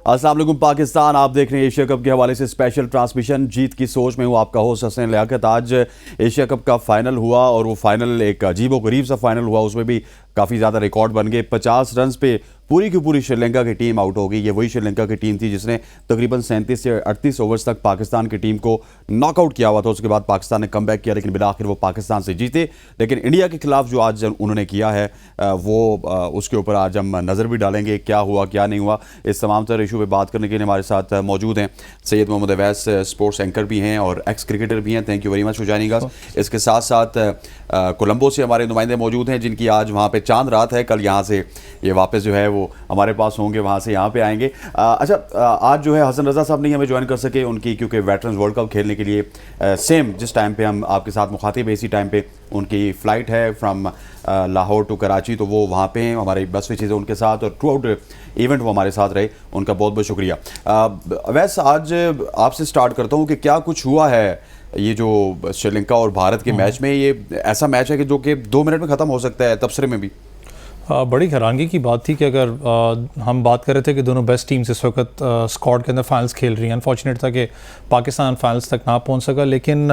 अस्सलाम वालेकुम पाकिस्तान, आप देख रहे हैं एशिया कप के हवाले से स्पेशल ट्रांसमिशन। जीत की सोच में हूँ आपका होस्ट हसन लियाकत। आज एशिया कप का फाइनल हुआ और वो फाइनल एक अजीबो गरीब सा फाइनल हुआ। उसमें भी काफ़ी ज़्यादा रिकॉर्ड बन गए। 50 रन पे पूरी की पूरी श्रीलंका की टीम आउट हो गई। ये वही श्रीलंका की टीम थी जिसने तकरीबन 37 से 38 ओवर्स तक पाकिस्तान की टीम को नॉकआउट किया हुआ था। उसके बाद पाकिस्तान ने कमबैक किया, लेकिन बिलाखिर वो पाकिस्तान से जीते। लेकिन इंडिया के खिलाफ जो आज उन्होंने किया है वो उसके ऊपर आज हम नज़र भी डालेंगे, क्या हुआ क्या नहीं हुआ। इस तमाम तरह इशू पे बात करने के लिए हमारे साथ मौजूद हैं सैयद मोहम्मद अवैस, स्पोर्ट्स एंकर भी हैं और एक्स क्रिकेटर भी हैं। Thank you very much for joining us. इसके साथ साथ कोलंबो से हमारे नुमाइंदे मौजूद हैं जिनकी आज वहाँ पे चांद रात है। कल यहाँ से ये वापस जो है वो हमारे पास होंगे, वहाँ से यहाँ पे आएंगे। अच्छा, आज जो है हसन रज़ा साहब नहीं हमें ज्वाइन कर सके उनकी, क्योंकि वेटरन्स वर्ल्ड कप खेलने के लिए सेम जिस टाइम पे हम आपके साथ मुखातिब है इसी टाइम पे उनकी फ़्लाइट है फ्राम लाहौर टू कराची, तो वो वहाँ पे हैं। हमारी बस विचेज़ उनके साथ और थ्रू आउट इवेंट वो हमारे साथ रहे, उनका बहुत बहुत शुक्रिया। वैसे आज आपसे स्टार्ट करता हूँ कि क्या कुछ हुआ है ये जो श्रीलंका और भारत के मैच में। ये ऐसा मैच है कि जो कि 2 मिनट में ख़त्म हो सकता है, तबसरे में भी बड़ी हैरानगी की बात थी कि अगर हम बात कर रहे थे कि दोनों बेस्ट टीम्स इस वक्त स्क्वाड के अंदर फाइनल्स खेल रही हैं। अनफॉर्चुनेट था कि पाकिस्तान फाइनल्स तक ना पहुंच सका, लेकिन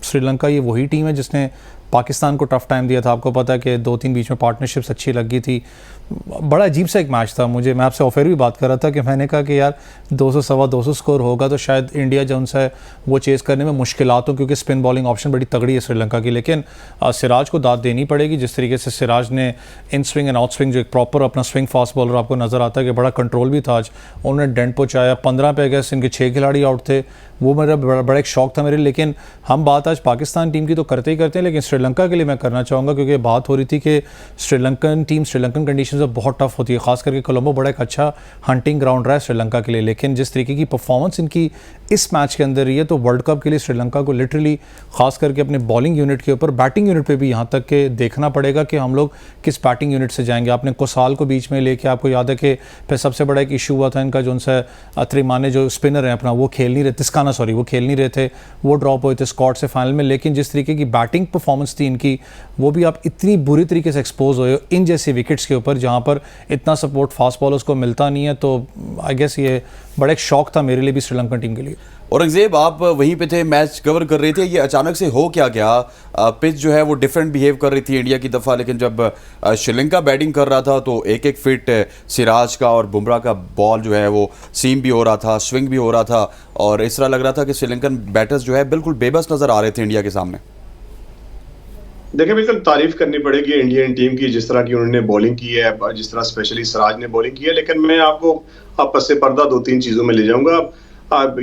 श्रीलंका ये वही टीम है जिसने पाकिस्तान को टफ टाइम दिया था। आपको पता है कि 2-3 बीच में पार्टनरशिप्स अच्छी लगी थी। बड़ा अजीब सा एक मैच था। मैं आपसे ऑफर भी बात कर रहा था कि मैंने कहा कि यार 200 सवा 200 स्कोर होगा तो शायद इंडिया जो उनसे वो चेज़ करने में मुश्किलात हो, क्योंकि स्पिन बॉलिंग ऑप्शन बड़ी तगड़ी है श्रीलंका की। लेकिन सिराज को दाद देनी पड़ेगी। जिस तरीके से सिराज ने in swing and out swing, जो एक प्रॉपर अपना स्विंग फास्ट बॉलर आपको नज़र आता है कि बड़ा कंट्रोल भी था आज, उन्होंने डेंट पहुँचाया। 15 पे अगेंस्ट इनके 6 खिलाड़ी आउट थे, वो मेरा बड़ा एक शौक था मेरे। लेकिन हम बात आज पाकिस्तान टीम की तो करते ही करते हैं, लेकिन श्रीलंका के लिए मैं करना चाहूँगा, क्योंकि बात हो रही थी कि श्रीलंकन टीम श्रीलंकन कंडीशन में बहुत टफ होती है। खास करके कोलंबो बड़ा एक अच्छा हंटिंग ग्राउंड रहा है श्रीलंका के लिए। लेकिन जिस तरीके की परफॉर्मेंस इनकी इस मैच के अंदर रही है, तो वर्ल्ड कप के लिए श्रीलंका को लिटरली खास करके अपने बॉलिंग यूनिट के ऊपर, बैटिंग यूनिट पे भी यहाँ तक के देखना पड़ेगा कि हम लोग किस बैटिंग यूनिट से जाएंगे। आपने कोसाल को बीच में लेके, आपको याद है कि फिर सबसे बड़ा एक इशू हुआ था इनका, जो उनसे त्रिमाने जो स्पिनर हैं अपना, वो खेल नहीं रहे, तिस्काना सॉरी, वो खेल नहीं रहे थे, वो ड्रॉप हुए थे स्क्वाड से फाइनल में। लेकिन जिस तरीके की बैटिंग परफॉर्मेंस थी इनकी, वो भी आप इतनी बुरी तरीके से एक्सपोज हुए इन जैसे विकेट्स के ऊपर जहाँ पर इतना सपोर्ट फास्ट बॉलर्स को मिलता नहीं है। तो आई गेस ये बड़ा एक शौक था मेरे लिए भी श्रीलंकन टीम के लिए। औरंगजेब, आप वहीं पे थे, मैच कवर कर रहे थे, ये अचानक से हो क्या गया? पिच जो है वो डिफरेंट बिहेव कर रही थी इंडिया की दफ़ा, लेकिन जब श्रीलंका बैटिंग कर रहा था तो एक फिट सिराज का और बुमराह का बॉल जो है वो सीम भी हो रहा था, स्विंग भी हो रहा था, और इस तरह लग रहा था कि श्रीलंकन बैटर्स जो है बिल्कुल बेबस नज़र आ रहे थे इंडिया के सामने। देखिए, बिल्कुल तारीफ करनी पड़ेगी इंडियन टीम की, जिस तरह की उन्होंने बॉलिंग की है, जिस तरह स्पेशली सिराज ने बॉलिंग की है। लेकिन मैं आपको आपस से पर्दा 2-3 चीज़ों में ले जाऊंगा।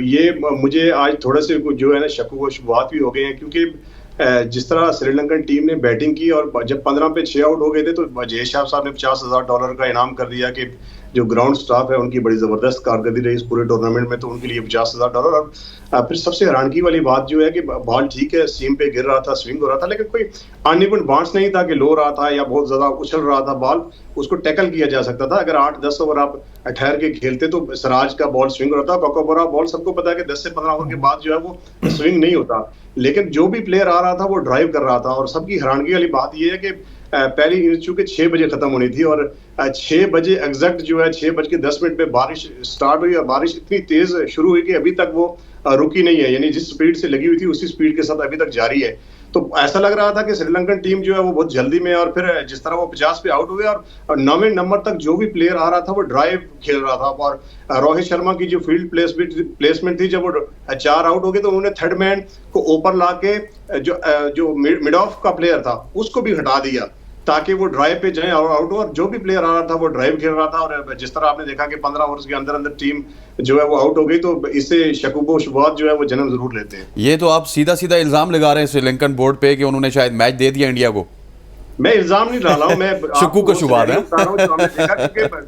ये मुझे आज थोड़े से जो है ना शक व शुबहात भी हो गए हैं, क्योंकि जिस तरह श्रीलंकन टीम ने बैटिंग की और जब 15 पे 6 आउट हो गए थे तो जय शाह साहब ने $50,000 का इनाम कर दिया कि जो ग्राउंड स्टाफ है उनकी बड़ी ज़बरदस्त कारकर्दगी रही इस पूरे टूर्नामेंट में, तो उनके लिए $50,000। और फिर सबसे हैरानगी वाली बात जो है कि बॉल ठीक है, सीम पे गिर रहा था, स्विंग हो रहा था, लेकिन कोई अनइवन बाउंस नहीं था कि लो रहा था या बहुत ज़्यादा उछल रहा था बॉल, उसको टैकल किया जा सकता था। अगर 8-10 ओवर आप ठहर के खेलते तो सिराज का बॉल स्विंग हो रहा था, कोकोबरा बॉल सबको पता है कि 10 से 15 ओवर के बाद जो है वो स्विंग नहीं होता। लेकिन जो भी प्लेयर आ रहा था वो ड्राइव कर रहा था। और सबकी हैरानगी वाली बात यह है कि पहली इनिंग चूंकि 6 बजे खत्म होनी थी और 6 बजे एग्जैक्ट जो है 6:10 पे बारिश स्टार्ट हुई और बारिश इतनी तेज शुरू हुई कि अभी तक वो रुकी नहीं है, यानी जिस स्पीड से लगी हुई थी उसी स्पीड के साथ अभी तक जारी है। तो ऐसा लग रहा था कि श्रीलंकन टीम जो है वो बहुत जल्दी में, और फिर जिस तरह वो 50 पे आउट हुए और 9वें नंबर तक जो भी प्लेयर आ रहा था वो ड्राइव खेल रहा था। और रोहित शर्मा की जो फील्ड प्लेसमेंट थी, जब वो 4 आउट हो गए तो उन्होंने थर्ड मैन को ऊपर ला के जो मिड ऑफ का प्लेयर था उसको भी हटा दिया ताकि वो ड्राइव पे जाए और आउट हो। और जो भी प्लेयर आ रहा था वो ड्राइव खेल रहा था। और जिस तरह आपने देखा कि 15 ओवर्स के अंदर अंदर टीम जो है वो आउट हो गई, तो इससे शकुबो शुबहात जो है वो जन्म जरूर लेते हैं। ये तो आप सीधा सीधा इल्जाम लगा रहे हैं श्रीलंकन बोर्ड पे कि उन्होंने शायद मैच दे दिया इंडिया को। मैं इल्जाम नहीं डाला हूँ, मैं शक्कू का शुबहात है।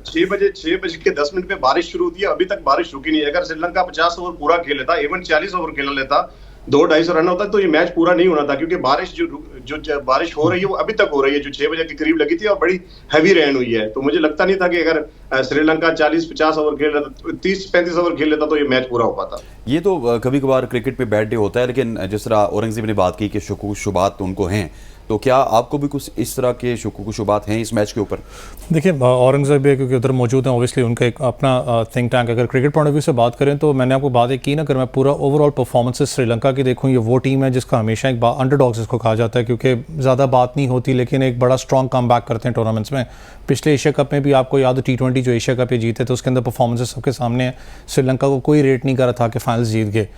6:10 पे बारिश शुरू हुई है, अभी तक बारिश रुकी नहीं है। अगर श्रीलंका 50 ओवर पूरा खेल लेता, इवन 40 ओवर खेल लेता, 200-250 रन होता, तो ये मैच पूरा नहीं होना था। क्योंकि बारिश जो बारिश हो रही है वो अभी तक हो रही है, जो 6 बजे के करीब लगी थी और बड़ी हैवी रेन हुई है। तो मुझे लगता नहीं था कि अगर श्रीलंका 40-50 ओवर खेल लेता, 30-35 ओवर खेल लेता तो ये मैच पूरा हो पाता। ये तो कभी कभार क्रिकेट पे बैड डे होता है, लेकिन जिस तरह औरंगजेब ने बात की कि शुबहात तो उनको हैं, तो क्या आपको भी कुछ इस तरह के शुबात हैं इस मैच के ऊपर? देखिए, औरंगजेब भी क्योंकि उधर मौजूद हैं, ऑब्वियसली उनका एक अपना थिंक टैंक। अगर क्रिकेट पॉइंट ऑफ व्यू से बात करें तो मैंने आपको बात एक की ना, अगर मैं पूरा ओवरऑल परफॉर्मेंसेस श्रीलंका की देखूँ, ये वो टीम है जिसका हमेशा एक अंडरडॉग्स इसको कहा जाता है, क्योंकि ज़्यादा बात नहीं होती लेकिन एक बड़ा स्ट्रॉन्ग कम बैक करते हैं टूर्नामेंट्स में। पिछले एशिया कप में भी आपको याद हो T20 जो एशिया कप ये जीते थे, उसके अंदर परफॉर्मेंसेस सबके सामने है। श्रीलंका को कोई रेट नहीं करा था कि फाइनल्स जीत गए।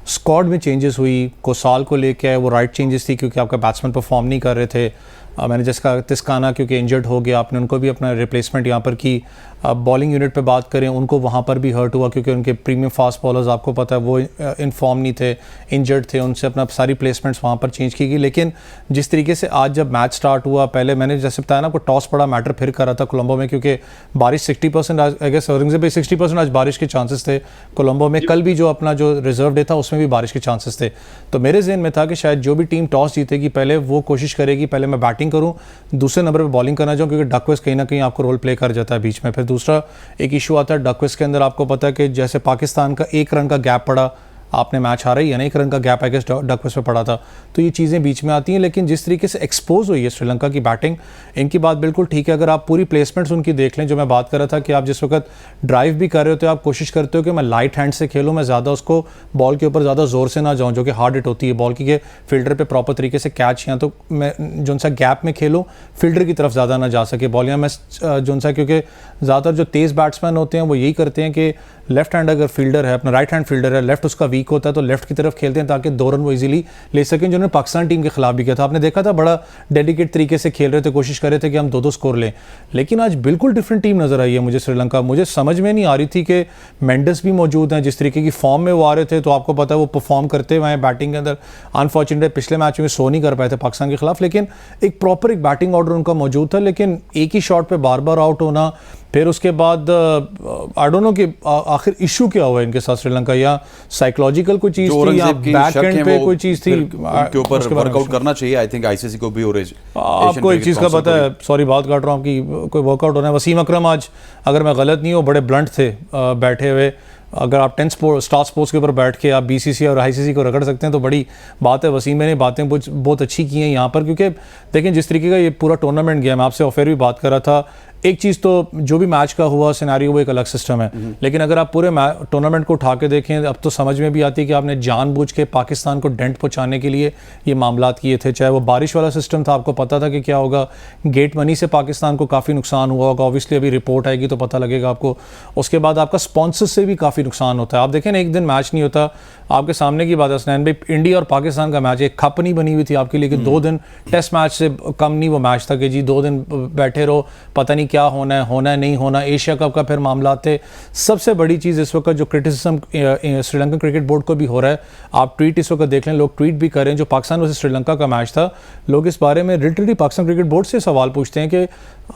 स्क्वाड में चेंजेस हुई, कोसाल को लेके आए, वो राइट चेंजेस थी क्योंकि आपका बैट्समैन परफॉर्म नहीं कर रहे थे। मैंने जिसका तिस्काना क्योंकि इंजर्ड हो गया, आपने उनको भी अपना रिप्लेसमेंट यहाँ पर की। बॉलिंग यूनिट पे बात करें, उनको वहाँ पर भी हर्ट हुआ क्योंकि उनके प्रीमियम फास्ट बॉलर्स आपको पता है वो इन फॉर्म नहीं थे, इंजर्ड थे, उनसे अपना सारी प्लेसमेंट्स वहाँ पर चेंज की गई। लेकिन जिस तरीके से आज जब मैच स्टार्ट हुआ, पहले मैंने जैसे बताया ना, कोई टॉस बड़ा मैटर फिर कर रहा था कोलंबो में, क्योंकि बारिश 60% आज, आई गेस औरंगजेब पे 60% आज बारिश के चांसेस थे कोलंबो में। कल भी जो अपना जो रिजर्व डे था उसमें भी बारिश के चांसेस थे। तो मेरे जहन में था कि शायद जो भी टीम टॉस जीतेगी पहले वो कोशिश करेगी पहले मैं बैटिंग करूँ, दूसरे नंबर पे बॉलिंग करना चाहूँ, क्योंकि डकवर्थ कहीं ना कहीं आपको रोल प्ले कर जाता है बीच में। फिर दूसरा एक इशू आता है डकवर्थ के अंदर, आपको पता है कि जैसे पाकिस्तान का 1 रन का गैप पड़ा, आपने मैच हारा ही है ना, 1 रन का गैप आई गेस डकवर्थ पे पड़ा था, तो ये चीज़ें बीच में आती हैं। लेकिन जिस तरीके से एक्सपोज हुई है श्रीलंका की बैटिंग, इनकी बात बिल्कुल ठीक है। अगर आप पूरी प्लेसमेंट्स उनकी देख लें, जो मैं बात कर रहा था कि आप जिस वक्त ड्राइव भी कर रहे होते हो, आप कोशिश करते हो कि मैं लाइट हैंड से खेलूँ, मैं ज़्यादा उसको बॉल के ऊपर ज़्यादा ज़ोर से ना जाऊँ, जो कि हार्ड हिट होती है बॉल की, फील्डर पर प्रॉपर तरीके से कैच, या तो मैं जो सा गैप में खेलूँ फील्डर की तरफ ज़्यादा ना जा सके बॉल, या मैं जो सा, क्योंकि ज़्यादातर जो तेज़ बैट्समैन होते हैं वो यही करते हैं कि लेफ्ट हैंड अगर फील्डर है, अपना राइट हैंड फील्डर है, लेफ्ट उसका वीक होता है तो लेफ्ट की तरफ खेलते हैं ताकि 2 रन वो इजीली ले सकें, जिन्होंने पाकिस्तान टीम के खिलाफ भी किया था। आपने देखा था बड़ा डेडिकेट तरीके से खेल रहे थे, कोशिश कर रहे थे कि हम 2-2 स्कोर लें। लेकिन आज बिल्कुल डिफरेंट टीम नजर आई है मुझे श्रीलंका। मुझे समझ में नहीं आ रही थी कि मेंडिस भी मौजूद हैं, जिस तरीके की फॉर्म में वो आ रहे थे, तो आपको पता है वो परफॉर्म करते हुए हैं बैटिंग के अंदर। अनफॉर्चुनेटली पिछले मैच में शो नहीं कर पाए थे पाकिस्तान के खिलाफ, लेकिन एक प्रॉपर एक बैटिंग ऑर्डर उनका मौजूद था। लेकिन एक ही शॉट पे बार बार आउट होना, फिर उसके बाद आई डोंट नो कि आखिर इशू क्या हुआ इनके साथ श्रीलंका, या साइकोलॉजिकल कोई चीज थी या बैक एंड पे कोई चीज थी, उनके ऊपर वर्कआउट करना चाहिए। आई थिंक आईसीसी को भी, और आपको एक चीज का पता है, सॉरी बात काट रहा हूँ, आपकी कोई वर्कआउट होना है। वसीम अकरम आज अगर मैं गलत नहीं हूँ बड़े ब्लंट थे बैठे हुए। अगर आप 10 स्टार स्पोर्ट्स के ऊपर बैठ के आप BCCI और ICC को रगड़ सकते हैं तो बड़ी बात है। वसीम ने बातें बहुत अच्छी की हैं यहाँ पर, क्योंकि देखें जिस तरीके का ये पूरा टूर्नामेंट गया, मैं आपसे ऑफेयर भी बात कर रहा था, एक चीज़ तो जो भी मैच का हुआ सिनेरियो वो एक अलग सिस्टम है, लेकिन अगर आप पूरे टूर्नामेंट को उठा के देखें अब तो समझ में भी आती है कि आपने जानबूझ के पाकिस्तान को डेंट पहुंचाने के लिए ये मामलात किए थे। चाहे वो बारिश वाला सिस्टम था, आपको पता था कि क्या होगा, गेट मनी से पाकिस्तान को काफ़ी नुकसान हुआ होगा, ऑब्वियसली अभी रिपोर्ट आएगी तो पता लगेगा आपको। उसके बाद आपका स्पॉन्सर्स से भी काफ़ी नुकसान होता है। आप देखें ना, एक दिन मैच नहीं होता, आपके सामने की बात है हसनैन भाई, इंडिया और पाकिस्तान का मैच, एक खप नहीं बनी हुई थी आपके लिए कि 2 दिन टेस्ट मैच से कम नहीं वो मैच था कि जी 2 दिन बैठे रहो, पता नहीं क्या होना है नहीं होना। एशिया कप का फिर मामला थे। सबसे बड़ी चीज़ इस वक्त जो क्रिटिसिज्म श्रीलंकन क्रिकेट बोर्ड को भी हो रहा है, आप ट्वीट इस वक्त देख लें, लोग ट्वीट भी करें, जो पाकिस्तान वर्सेस श्रीलंका का मैच था, लोग इस बारे में लिटरली पाकिस्तान क्रिकेट बोर्ड से सवाल पूछते हैं कि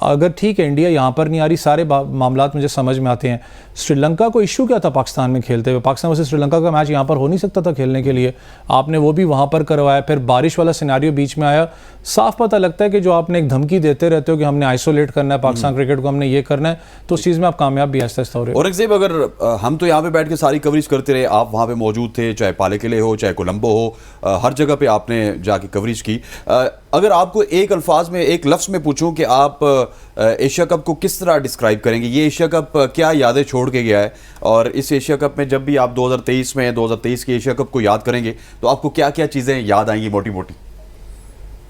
अगर ठीक है इंडिया यहाँ पर नहीं आ रही, सारे मामलात मुझे समझ में आते हैं, श्रीलंका को इशू क्या था पाकिस्तान में खेलते हुए? पाकिस्तान वर्सेस श्रीलंका का मैच यहाँ पर हो नहीं सकता था खेलने के लिए, आपने वो भी वहाँ पर करवाया। फिर बारिश वाला सिनेरियो बीच में आया। साफ पता लगता है कि जो आपने एक धमकी देते रहते हो कि हमने आइसोलेट करना है पाकिस्तान क्रिकेट को, हमने ये करना है, तो उस चीज़ में आप कामयाब भी आहिस्ता आहिस्ता हो रहे हो। औरंगजेब, अगर हम तो यहाँ पे बैठ के सारी कवरेज करते रहे, आप वहाँ पे मौजूद थे, चाहे पाले किले हो चाहे कोलंबो हो, हर जगह पे आपने जाके कवरेज की। अगर आपको एक अल्फाज में, एक लफ्ज़ में पूछूं कि आप एशिया कप को किस तरह डिस्क्राइब करेंगे, ये एशिया कप क्या यादें छोड़ के गया है, और इस एशिया कप में जब भी आप 2023 के एशिया कप को याद करेंगे तो आपको क्या क्या चीज़ें याद आएंगी मोटी मोटी?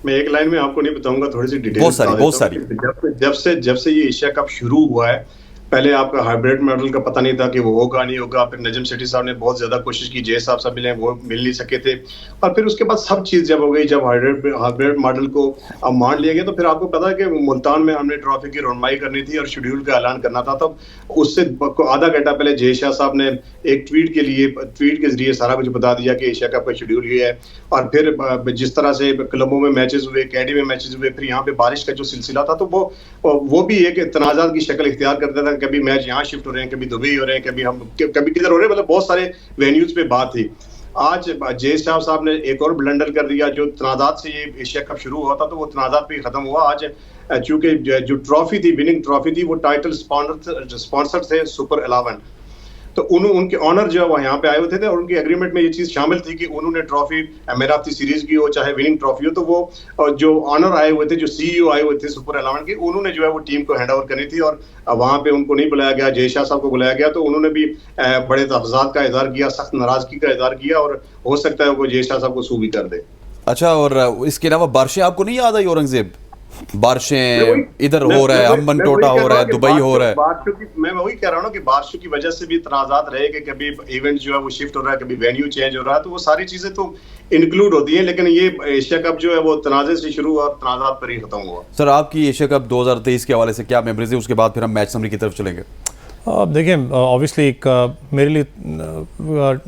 मैं एक लाइन में आपको नहीं बताऊंगा, थोड़ी सी डिटेल बहुत सारी। जब से ये एशिया कप शुरू हुआ है, पहले आपका हाइब्रिड मॉडल का पता नहीं था कि वो होगा नहीं होगा। फिर नजम सेठी साहब ने बहुत ज्यादा कोशिश की, जय साहब सब मिले, वो मिल नहीं सके थे। और फिर उसके बाद सब चीज जब हो गई, जब हाइब्रिड मॉडल को अब मान लिया गया, तो फिर आपको पता है कि मुल्तान में हमने ट्रॉफी की रोनमाई करनी थी और शेड्यूल का ऐलान करना था। तब उससे आधा घंटा पहले जय शाह साहब ने एक ट्वीट के जरिए सारा कुछ बता दिया कि एशिया कप का शेड्यूल ये है। और फिर जिस तरह से कोलंबो में मैचेस हुए, कैडी में मैचेस हुए, फिर यहाँ पे बारिश का जो सिलसिला था, तो वो भी एक तनाज़ात की शक्ल इख्तियार करता था। कभी मैच यहाँ शिफ्ट हो रहे हैं, कभी दुबई हो रहे हैं, कभी किधर हो रहे हैं, मतलब बहुत सारे वेन्यूज पे बात थी। आज जय शाह साहब ने एक और ब्लंडर कर दिया। जो तनाज़ात से ये एशिया कप शुरू हुआ था, तो वो तनाज़ात भी खत्म हुआ। आज चूंकि जो ट्रॉफी थी, विनिंग ट्रॉफी थी, वो टाइटल स्पॉन्सर थे सुपर 11। तो उनके ऑनर जो है वो यहाँ पे आए हुए थे और उनके एग्रीमेंट में ये चीज शामिल थी कि उन्होंने trophy man of the series की हो चाहे विनिंग ट्रॉफी हो, तो वो जो ऑनर आए हुए थे, जो सीईओ आए हुए थे सुपर 11 के, उन्होंने जो है वो टीम को हैंड ओवर करनी थी और वहां पे उनको नहीं बुलाया गया, जय शाह साहब को बुलाया गया। तो उन्होंने भी बड़े तहफ़्ज़ात का इज़हार किया, सख्त नाराजगी का इज़हार किया और हो सकता है वो जय शाह साहब को सू भी कर दे। अच्छा, और इसके अलावा बारिशें आपको नहीं याद आई औरंगजेब? बारिशें इधर हो रहा है, अम्बन टोटा हो रहा है, दुबई हो रहा है। मैं वही कह रहा हूँ ना कि बारिशों की वजह से भी तनाज़ात रहे कि कभी इवेंट जो है वो शिफ्ट हो रहा है, कभी वेन्यू चेंज हो रहा है, तो वो सारी चीजें तो इंक्लूड होती हैं। लेकिन ये एशिया कप जो है वो तनाज़े से शुरू और तनाज़ात पर ही खत्म हुआ। सर, आपकी एशिया कप 2023 के हवाले से क्या मेमोरीज है? उसके बाद फिर हम मैच समरी की तरफ चलेंगे। देखिए, ऑब्वियसली एक मेरे लिए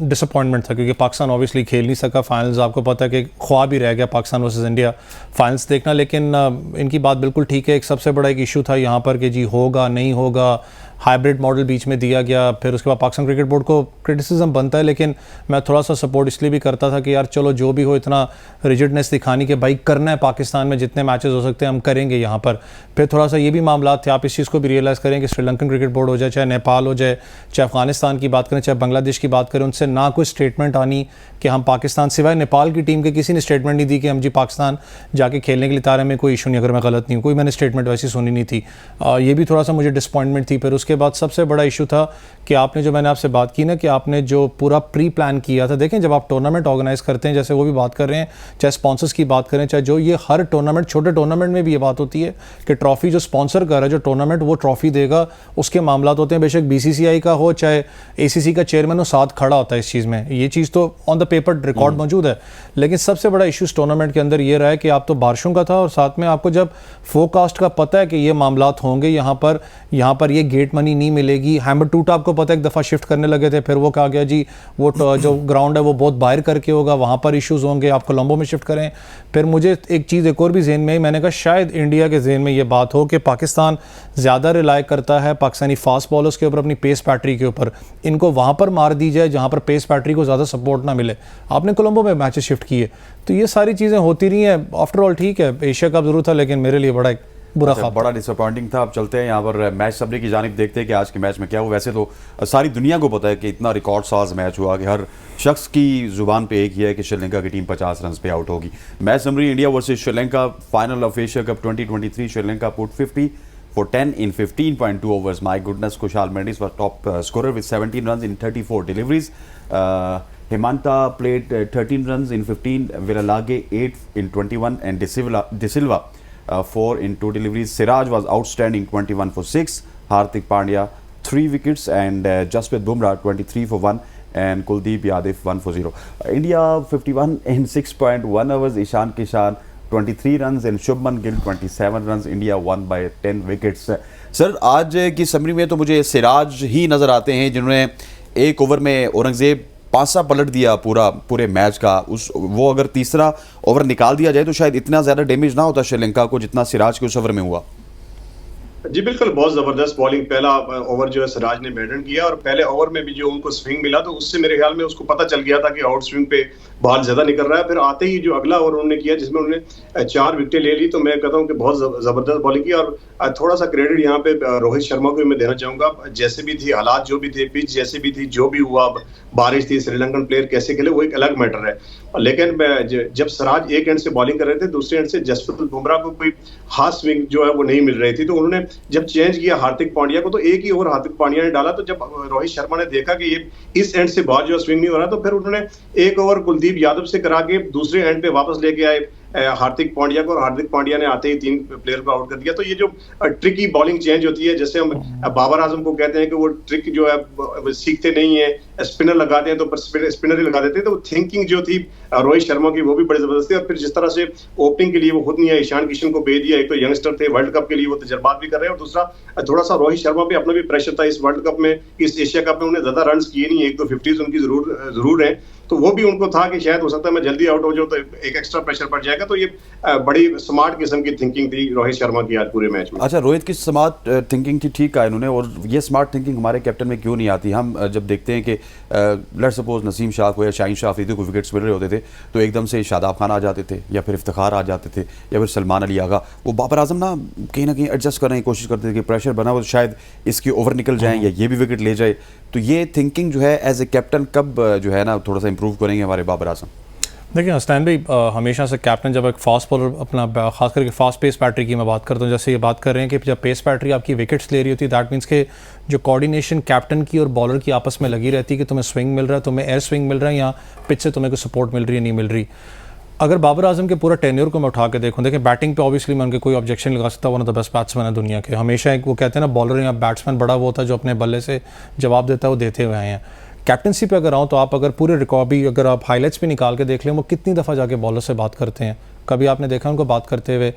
डिसअपॉइंटमेंट था क्योंकि पाकिस्तान ऑब्वियसली खेल नहीं सका फाइनल्स। आपको पता है कि ख्वाब ही रह गया पाकिस्तान वर्सेस इंडिया फाइनल्स देखना। लेकिन इनकी बात बिल्कुल ठीक है। एक सबसे बड़ा एक इशू था यहाँ पर कि जी होगा नहीं होगा, हाइब्रिड मॉडल बीच में दिया गया। फिर उसके बाद पाकिस्तान क्रिकेट बोर्ड को क्रिटिसिज्म बनता है, लेकिन मैं थोड़ा सा सपोर्ट इसलिए भी करता था कि यार चलो जो भी हो, इतना रिजिडनेस दिखानी कि भाई करना है पाकिस्तान में, जितने मैचेस हो सकते हैं हम करेंगे यहाँ पर। फिर थोड़ा सा ये भी मामला थे, आप इस चीज़ को भी रियलाइज़ करें कि श्रीलंकन क्रिकेट बोर्ड हो जाए, चाहे नेपाल हो जाए, चाहे अफगानिस्तान की बात करें, चाहे बांग्लादेश की बात करें, उनसे ना कोई स्टेटमेंट आनी कि हम पाकिस्तान, सिवाय नेपाल की टीम के किसी ने स्टेटमेंट नहीं दी कि हम जी पाकिस्तान जाके खेलने के लिए तैयार हैं, में कोई इशू नहीं, अगर मैं गलत नहीं हूँ। कोई मैंने स्टेटमेंट वैसी सुनी नहीं थी। ये भी थोड़ा सा मुझे डिसअपॉइंटमेंट थी। फिर उसके बाद सबसे बड़ा इशू था कि आपने जो, मैंने आपसे बात की ना, कि आपने जो पूरा प्री प्लान किया था। देखें, जब आप टूर्नामेंट ऑर्गेनाइज करते हैं, जैसे वो भी बात कर रहे हैं, चाहे स्पॉन्सर्स की बात करें, चाहे जो, ये हर टूर्नामेंट, छोटे टूर्नामेंट में भी ये बात होती है कि ट्रॉफी जो स्पॉन्सर कर रहा है, जो टूर्नामेंट वो ट्रॉफी देगा, उसके मामला होते हैं। बेशक बीसीसीआई का हो चाहे एसीसी का चेयरमैन हो, साथ खड़ा होता है इस चीज़ में। ये चीज़ तो ऑन द पेपर रिकॉर्ड मौजूद है। लेकिन सबसे बड़ा इशू इस टूर्नामेंट के अंदर ये रहा है कि आप तो बारिशों का था और साथ में आपको जब फोरकास्ट का पता है कि ये मामलात होंगे, यहाँ पर ये गेट मनी नहीं मिलेगी। हैम्बर टूटा आपको पता है एक दफ़ा शिफ्ट करने लगे थे, फिर वो कहा गया जी वो जो ग्राउंड है वो बहुत बाहर करके होगा, वहाँ पर इश्यूज़ होंगे, आप कोलंबो में शिफ्ट करें। फिर मुझे एक चीज़ एक और भी जहन में आई, मैंने कहा शायद इंडिया के जहन में ये बात हो कि पाकिस्तान ज़्यादा रिलाई करता है पाकिस्तानी फास्ट बॉलर्स के ऊपर, अपनी पेस बैटरी के ऊपर। इनको वहाँ पर मार दी जाए जहाँ पर पेस बैटरी को ज़्यादा सपोर्ट ना मिले। आपने कोलंबो में मैचेस शिफ्ट किए, तो ये सारी चीज़ें होती रही हैं। आफ्टर ऑल ठीक है, एशिया कप जरूर था, लेकिन मेरे लिए बड़ा बुरा ख्वाब, बड़ा डिसअपॉइंटिंग था। अब चलते हैं यहाँ पर मैच समरी की जानिब, देखते हैं कि आज के मैच में क्या हुआ। वैसे तो सारी दुनिया को पता है कि इतना रिकॉर्ड साज मैच हुआ कि हर शख्स की जुबान पे एक ही है कि श्रीलंका की टीम 50 रन पे आउट होगी। Match summary, India versus Sri Lanka, final of Asia cup 2023। Sri Lanka put 50 for 10 in 15.2 overs. My goodness, Kushal Mendis was top scorer with 17 runs in 34 deliveries. Hemanta played 13 runs in 15, Viralage 8 in 21, and De Silva 4 in 2 deliveries. Siraj was outstanding, 21 for 6. Hardik Pandya 3 wickets, and Jasprit Bumrah 23 for 1, and Kuldeep Yadav 1 for 0. India 51 in 6.1 overs. Ishan Kishan 23 runs and Shubman Gill 27 runs. India won by 10 wickets. Sir, आज की summary में तो मुझे सिराज ही नज़र आते हैं जिन्होंने एक ओवर में औरंगजेब पासा पलट दिया पूरे मैच का। वो अगर तीसरा ओवर निकाल दिया जाए तो शायद इतना ज़्यादा डैमेज ना होता श्रीलंका को जितना सिराज के उस ओवर में हुआ। जी बिल्कुल, बहुत जबरदस्त बॉलिंग। पहला ओवर जो है सिराज ने बैटन किया और पहले ओवर में भी जो उनको स्विंग मिला तो उससे मेरे ख्याल में उसको पता चल गया था कि आउट स्विंग पे बॉल ज्यादा निकल रहा है। फिर आते ही जो अगला ओवर उन्होंने किया जिसमें उन्होंने 4 विकेटें ले ली, तो मैं कहता हूँ कि बहुत जबरदस्त बॉलिंग की। और थोड़ा सा क्रेडिट यहाँ पे रोहित शर्मा को मैं देना चाहूंगा। जैसे भी थी हालात, जो भी थे, पिच जैसे भी थी, जो भी हुआ, बारिश थी, श्रीलंकन प्लेयर कैसे खेले वो एक अलग मैटर है। लेकिन जब सिराज एक एंड से बॉलिंग कर रहे थे, दूसरे एंड से जसप्रीत बुमराह को कोई हाथ स्विंग जो है वो नहीं मिल रही थी, तो उन्होंने जब चेंज किया हार्दिक पांड्या को, तो एक ही ओवर हार्दिक पांड्या ने डाला। तो जब रोहित शर्मा ने देखा कि ये इस एंड से बॉल जो स्विंग नहीं हो रहा, तो फिर उन्होंने एक ओवर कुलदीप यादव से करा के दूसरे एंड पे वापस लेके आए हार्दिक पांड्या को, और हार्दिक पांड्या ने आते ही 3 प्लेयर को आउट कर दिया। तो ये जो ट्रिकी बॉलिंग चेंज होती है, जैसे हम बाबर आजम को कहते हैं कि वो ट्रिक जो है सीखते नहीं है, स्पिनर लगाते हैं तो स्पिनर ही लगा देते हैं। तो थिंकिंग जो थी रोहित शर्मा की वो भी बड़ी जबरदस्त थी। और फिर जिस तरह से ओपनिंग के लिए वो खुद नहीं है, ईशान किशन को भेज दिया। एक तो यंगस्टर थे, वर्ल्ड कप के लिए वो तजर्बात भी कर रहे हैं, और दूसरा थोड़ा सा रोहित शर्मा पे अपना भी प्रेशर था इस वर्ल्ड कप में, इस एशिया कप में। उन्हें ज्यादा रन किए नहीं, एक तो 50s उनकी जरूर है, तो वो भी उनको था कि शायद हो सकता है मैं जल्दी आउट हो जाऊं तो एक एक्स्ट्रा प्रेशर पड़ जाएगा। तो ये बड़ी स्मार्ट किस्म की थिंकिंग थी रोहित शर्मा की आज पूरे मैच में। अच्छा, रोहित की स्मार्ट थिंकिंग थी, ठीक है इन्होंने, और ये स्मार्ट थिंकिंग हमारे कैप्टन में क्यों नहीं आती? हम जब देखते हैं कि लेट्स सपोज नसीम शाह को या शाहीन शाह अफरीदी को विकेट्स मिल रहे होते थे, तो एकदम से शादाब खान आ जाते थे या फिर इफ्तिखार आ जाते थे या फिर सलमान अली आगा। वो बाबर आजम ना कहीं ना कहीं एडजस्ट करने की कोशिश करते थे कि प्रेशर बना हो तो शायद इसकी ओवर निकल जाएँ या ये भी विकेट ले जाए। तो ये थिंकिंग जो है एज ए कैप्टन कब जो है ना थोड़ा सा इंप्रूव करेंगे हमारे बाबर आजम? देखिए हसनैन भाई, हमेशा से कैप्टन जब एक फास्ट बॉलर अपना, खास करके फास्ट पेस बैटरी की मैं बात करता हूँ, जैसे ये बात कर रहे हैं कि जब पेस बैटरी आपकी विकेट्स ले रही होती है, दैट मीन्स के जो कोऑर्डिनेशन कैप्टन की और बॉलर की आपस में लगी रहती है कि तुम्हें स्विंग मिल रहा है, तुम्हें एयर स्विंग मिल रहा है या पिच से तुम्हें कोई सपोर्ट मिल रही है, नहीं मिल रही। अगर बाबर आजम के पूरा टेन्योर को मैं उठा के देखूँ, देखिए बैटिंग पे ऑब्वियसली मैं उनके कोई ऑब्जेक्शन लगा सकता, one of the best batsman है दुनिया के। हमेशा एक वो कहते हैं ना, बॉलर या बैट्समैन बड़ा वो होता है जो अपने बल्ले से जवाब देता है, वो देते हुए आए हैं। कैप्टनसी पे अगर आऊँ तो आप अगर पूरे रिकॉर्ड भी, अगर आप हाईलाइट्स भी निकाल के देख लें, वो कितनी दफ़ा जाके बॉलर से बात करते हैं। कभी आपने देखा उनको बात करते हुए?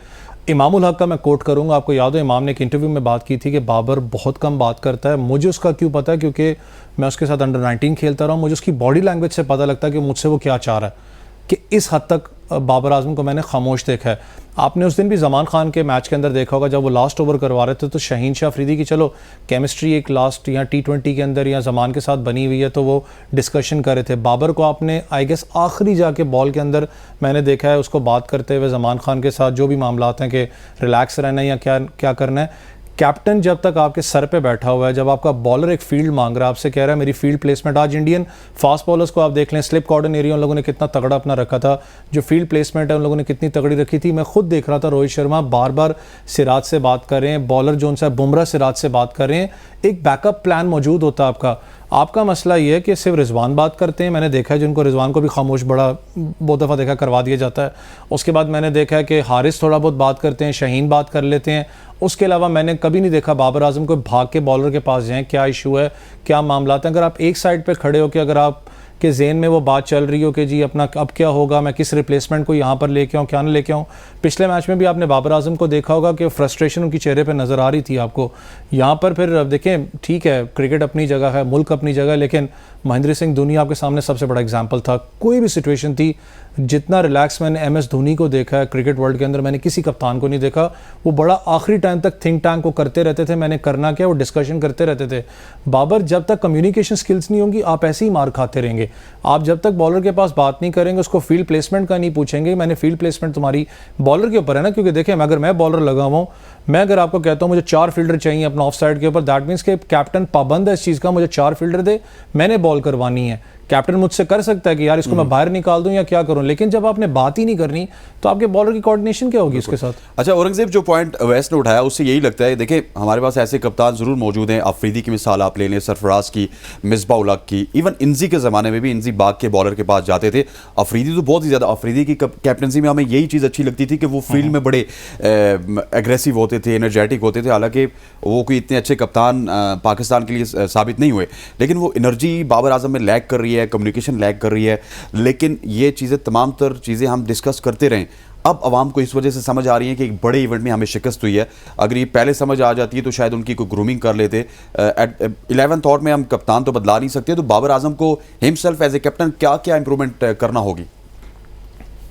इमाम उल हक का मैं कोट करूँगा, आपको याद हो इमाम ने एक इंटरव्यू में बात की थी कि बाबर बहुत कम बात करता है। मुझे उसका क्यों पता है, क्योंकि मैं उसके साथ अंडर 19 खेलता रहा हूँ, मुझे उसकी बॉडी लैंग्वेज से पता लगता है कि मुझसे वो क्या चाह रहा है, कि इस हद तक बाबर आजम को मैंने खामोश देखा है। आपने उस दिन भी जमान खान के मैच के अंदर देखा होगा, जब वो लास्ट ओवर करवा रहे थे तो शहीन शाह अफरीदी की चलो केमिस्ट्री एक लास्ट या T20 के अंदर या जमान के साथ बनी हुई है, तो वो डिस्कशन कर रहे थे। बाबर को आपने आई गेस आखिरी जाके बॉल के अंदर मैंने देखा है उसको बात करते हुए जमान खान के साथ, जो भी मामलात हैं कि रिलैक्स रहना है या क्या क्या करना है। कैप्टन जब तक आपके सर पे बैठा हुआ है, जब आपका बॉलर एक फील्ड मांग रहा है, आपसे कह रहा है मेरी फील्ड प्लेसमेंट, आज इंडियन फास्ट बॉलर्स को आप देख लें, स्लिप कॉर्डन एरिया उन लोगों ने कितना तगड़ा अपना रखा था, जो फील्ड प्लेसमेंट है उन लोगों ने कितनी तगड़ी रखी थी। मैं खुद देख रहा था रोहित शर्मा बार बार सिराज से बात कर रहे हैं, बॉलर जो उनसे बुमराह सिराज से बात कर रहे हैं, एक बैकअप प्लान मौजूद होता है आपका। आपका मसला ये है कि सिर्फ रिजवान बात करते हैं, मैंने देखा है जिनको रिजवान को भी खामोश बड़ा बहुत दफ़ा देखा करवा दिया जाता है। उसके बाद मैंने देखा है कि हारिस थोड़ा बहुत बात करते हैं, शहीन बात कर लेते हैं। उसके अलावा मैंने कभी नहीं देखा बाबर आजम को भाग के बॉलर के पास जाएं, क्या इशू है, क्या मामला है। अगर आप एक साइड पे खड़े हो कि अगर आप के ज़हन में वो बात चल रही हो कि जी अपना अब क्या होगा, मैं किस रिप्लेसमेंट को यहाँ पर लेके आऊँ, क्या ना लेके आऊँ। पिछले मैच में भी आपने बाबर आजम को देखा होगा कि फ्रस्ट्रेशन उनकी चेहरे पे नज़र आ रही थी आपको। यहाँ पर फिर देखें, ठीक है क्रिकेट अपनी जगह है, मुल्क अपनी जगह है, लेकिन महेंद्र सिंह धोनी आपके सामने सबसे बड़ा एग्जाम्पल था। कोई भी सिचुएशन थी, जितना रिलैक्स मैंने MS धोनी को देखा है क्रिकेट वर्ल्ड के अंदर, मैंने किसी कप्तान को नहीं देखा। वो बड़ा आखिरी टाइम तक थिंक टैंक को करते रहते थे, मैंने करना क्या, वो डिस्कशन करते रहते थे। बाबर, जब तक कम्युनिकेशन स्किल्स नहीं होंगी आप ऐसे ही मार खाते रहेंगे। आप जब तक बॉलर के पास बात नहीं करेंगे, उसको फील्ड प्लेसमेंट का नहीं पूछेंगे, मैंने फील्ड प्लेसमेंट तुम्हारी बॉलर के ऊपर है ना, क्योंकि देखें अगर मैं बॉलर लगा हुआ हूँ, मैं अगर आपको कहता हूँ मुझे 4 फील्डर चाहिए अपना ऑफ साइड के ऊपर, दैट मीन्स के कैप्टन पाबंद है इस चीज़ का, मुझे 4 फील्डर दे, मैंने बॉल करवानी है। कैप्टन मुझसे कर सकता है कि यार इसको मैं बाहर निकाल दूं या क्या करूं, लेकिन जब आपने बात ही नहीं करनी तो आपके बॉलर की कोऑर्डिनेशन क्या होगी उसके साथ। अच्छा औरंगजेब, जो पॉइंट अवैस ने उठाया उससे यही लगता है, देखिए हमारे पास ऐसे कप्तान जरूर मौजूद हैं, अफरीदी की मिसाल आप ले लें, सरफराज की, मिसबाह उल हक की, इवन इंजी के ज़माने में भी इंजी बाग के बॉलर के पास जाते थे। अफरीदी तो बहुत ही ज़्यादा, अफरीदी की कैप्टनसी में हमें यही चीज़ अच्छी लगती थी कि वो फील्ड में बड़े एग्रेसिव होते थे, एनर्जेटिक होते थे। हालांकि वो कोई इतने अच्छे कप्तान पाकिस्तान के लिए साबित नहीं हुए, लेकिन वो एनर्जी बाबर आजम में लैक कर रही है, कम्युनिकेशन लैक कर रही है। लेकिन ये चीज़ें, तमाम तर चीज़ें हम डिस्कस करते रहें, अब आवाम को इस वजह से समझ आ रही है कि एक बड़े इवेंट में हमें शिकस्त हुई है। अगर ये पहले समझ आ जाती है तो शायद उनकी कोई ग्रूमिंग कर लेते। एट 11th आवर में हम कप्तान तो बदला नहीं सकते, तो बाबर आजम को हिमसेल्फ एज ए कैप्टन क्या क्या इंप्रूवमेंट करना होगी?